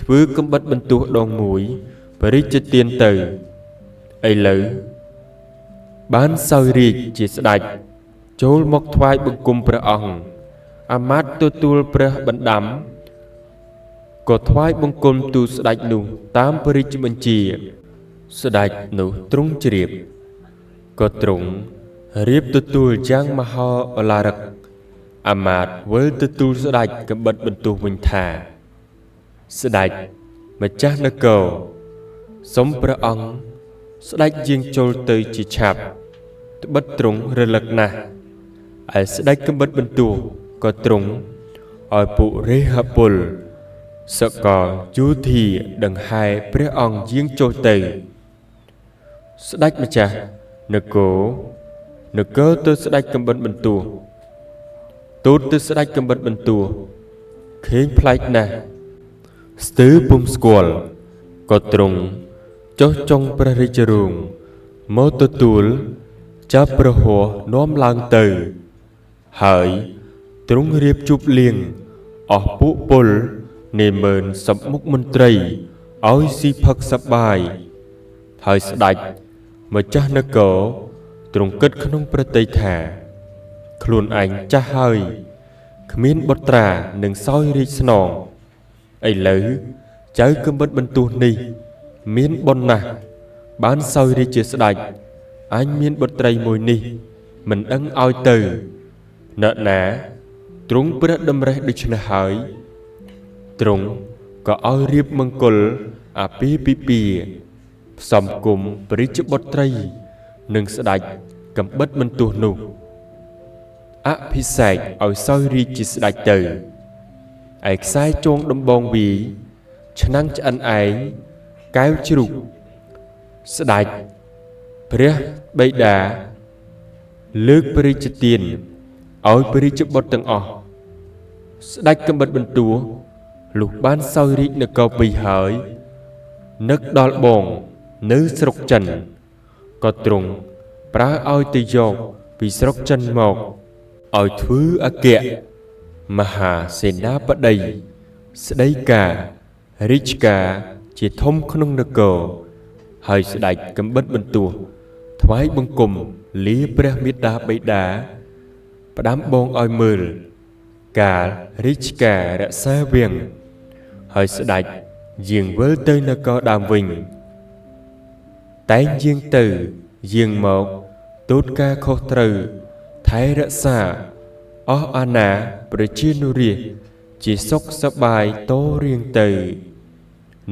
ធ្វើកំបិតបន្ទោះដងមួយបរិជ្ជទានទៅឥឡូវបានសោយរាជជាស្ដេចចូលមកថ្វាយបង្គំព្រះអង្គអាមាត្យទទួលព្រះបណ្ដាំក៏ថ្វាយបង្គំទូលស្ដេចនោះតាមព្រះរាជបញ្ជាស្ដេចនោះទ្រង់ជ្រាបក៏ទ្រង់រៀបទទួលយ៉ាងមហោឧឡារិកអាមាត្យវិលទទួលស្ដេចកំបិតបន្ទោះវិញថាស្ដេចម្ចាស់នគរសូមព្រះអង្គស្ដេចយាងចូលទៅជាឆាប់ត្បិតទ្រង់រលឹកណាស់ឯស្ដេចកំបិតបន្ទោះក៏ទ្រង់ឲ្យពុរេហពលសកលយោធាដង្ហែព្រះអង្គយាងចូលទៅស្ដេចម្ចាស់នគរទៅស្ដេចកំបិតបន្ទោះទូតទៅស្ដេចកំបិតបន្ទោះឃើញប្លែកណាស់ស្ទើរពុំស្គាល់ក៏ទ្រង់ចុះចុងព្រះរាជរោងមកទទួលចាប់ព្រះហស្ថនាំឡើងទៅហើយ ទ្រង់រៀបជប់លៀងអស់ពួកពលនេមើនសមុខមន្ត្រីឲ្យស៊ីផឹកសប្បាយហើយស្ដេចម្ចាស់នគរទ្រង់គិតក្នុងប្រតិថាខ្លួនឯងចាស់ហើយគ្មានបុត្រានឹងសោយរាជស្នងឥឡូវចៅកាំបិតបន្ទោះនេះមានបុណ្យណាស់បានសោយរាជជាស្ដេចអញមានបុត្រីមួយនេះមិនដឹងឲ្យទៅណ៎ណាទ្រង់ព្រះតម្រេះដូច្នេះហើយទ្រង់ក៏ឲ្យរៀបមង្គលអាពាហ៍ពិពាហ៍ផ្សំគុំព្រះរាជបុត្រីនិងស្ដេចកាំបិតបន្ទោះនោះអភិសេកឲ្យសោយរាជជាស្ដេចទៅឯខ្សែជងដំបងវីឆ្នាំងឆ្អិនឯងកែវជ្រូកស្ដេចព្រះបិតាលើកព្រះរាជទានឲ្យព្រះរាជបុត្រទាំងអស់ស្ដេចកាំបិតបន្ទោះលុះបានសោយរាជនគរពីរហើយនឹកដល់បងនៅស្រុកចិនក៏ទ្រង់ប្រើឲ្យទៅយកពីស្រុកចិនមកឲ្យធ្វើអគ្គមហាសេនាបតីស្ដីការរាជការជាធំក្នុងនគរហើយស្ដេចកាំបិតបន្ទោះថ្វាយបង្គំលាព្រះមេត្តាបិតាផ្ដាំបងឲ្យមើលកាលរាជការរក្សាវាំងហើយស្ដេចយាងវិលទៅនគរដើមវិញតែងយាងទៅយាងមកទូតការខុសត្រូវថែរក្សាអស់អាណាប្រជានុរាស្ត្រជាសុខសប្បាយតរៀងទៅ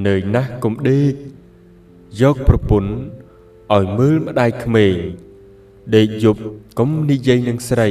នឿយណាស់កុំដេកយកប្រពន្ធឲ្យមើលម្ដាយក្មេងដេកយប់កុំនិយាយនឹងស្រី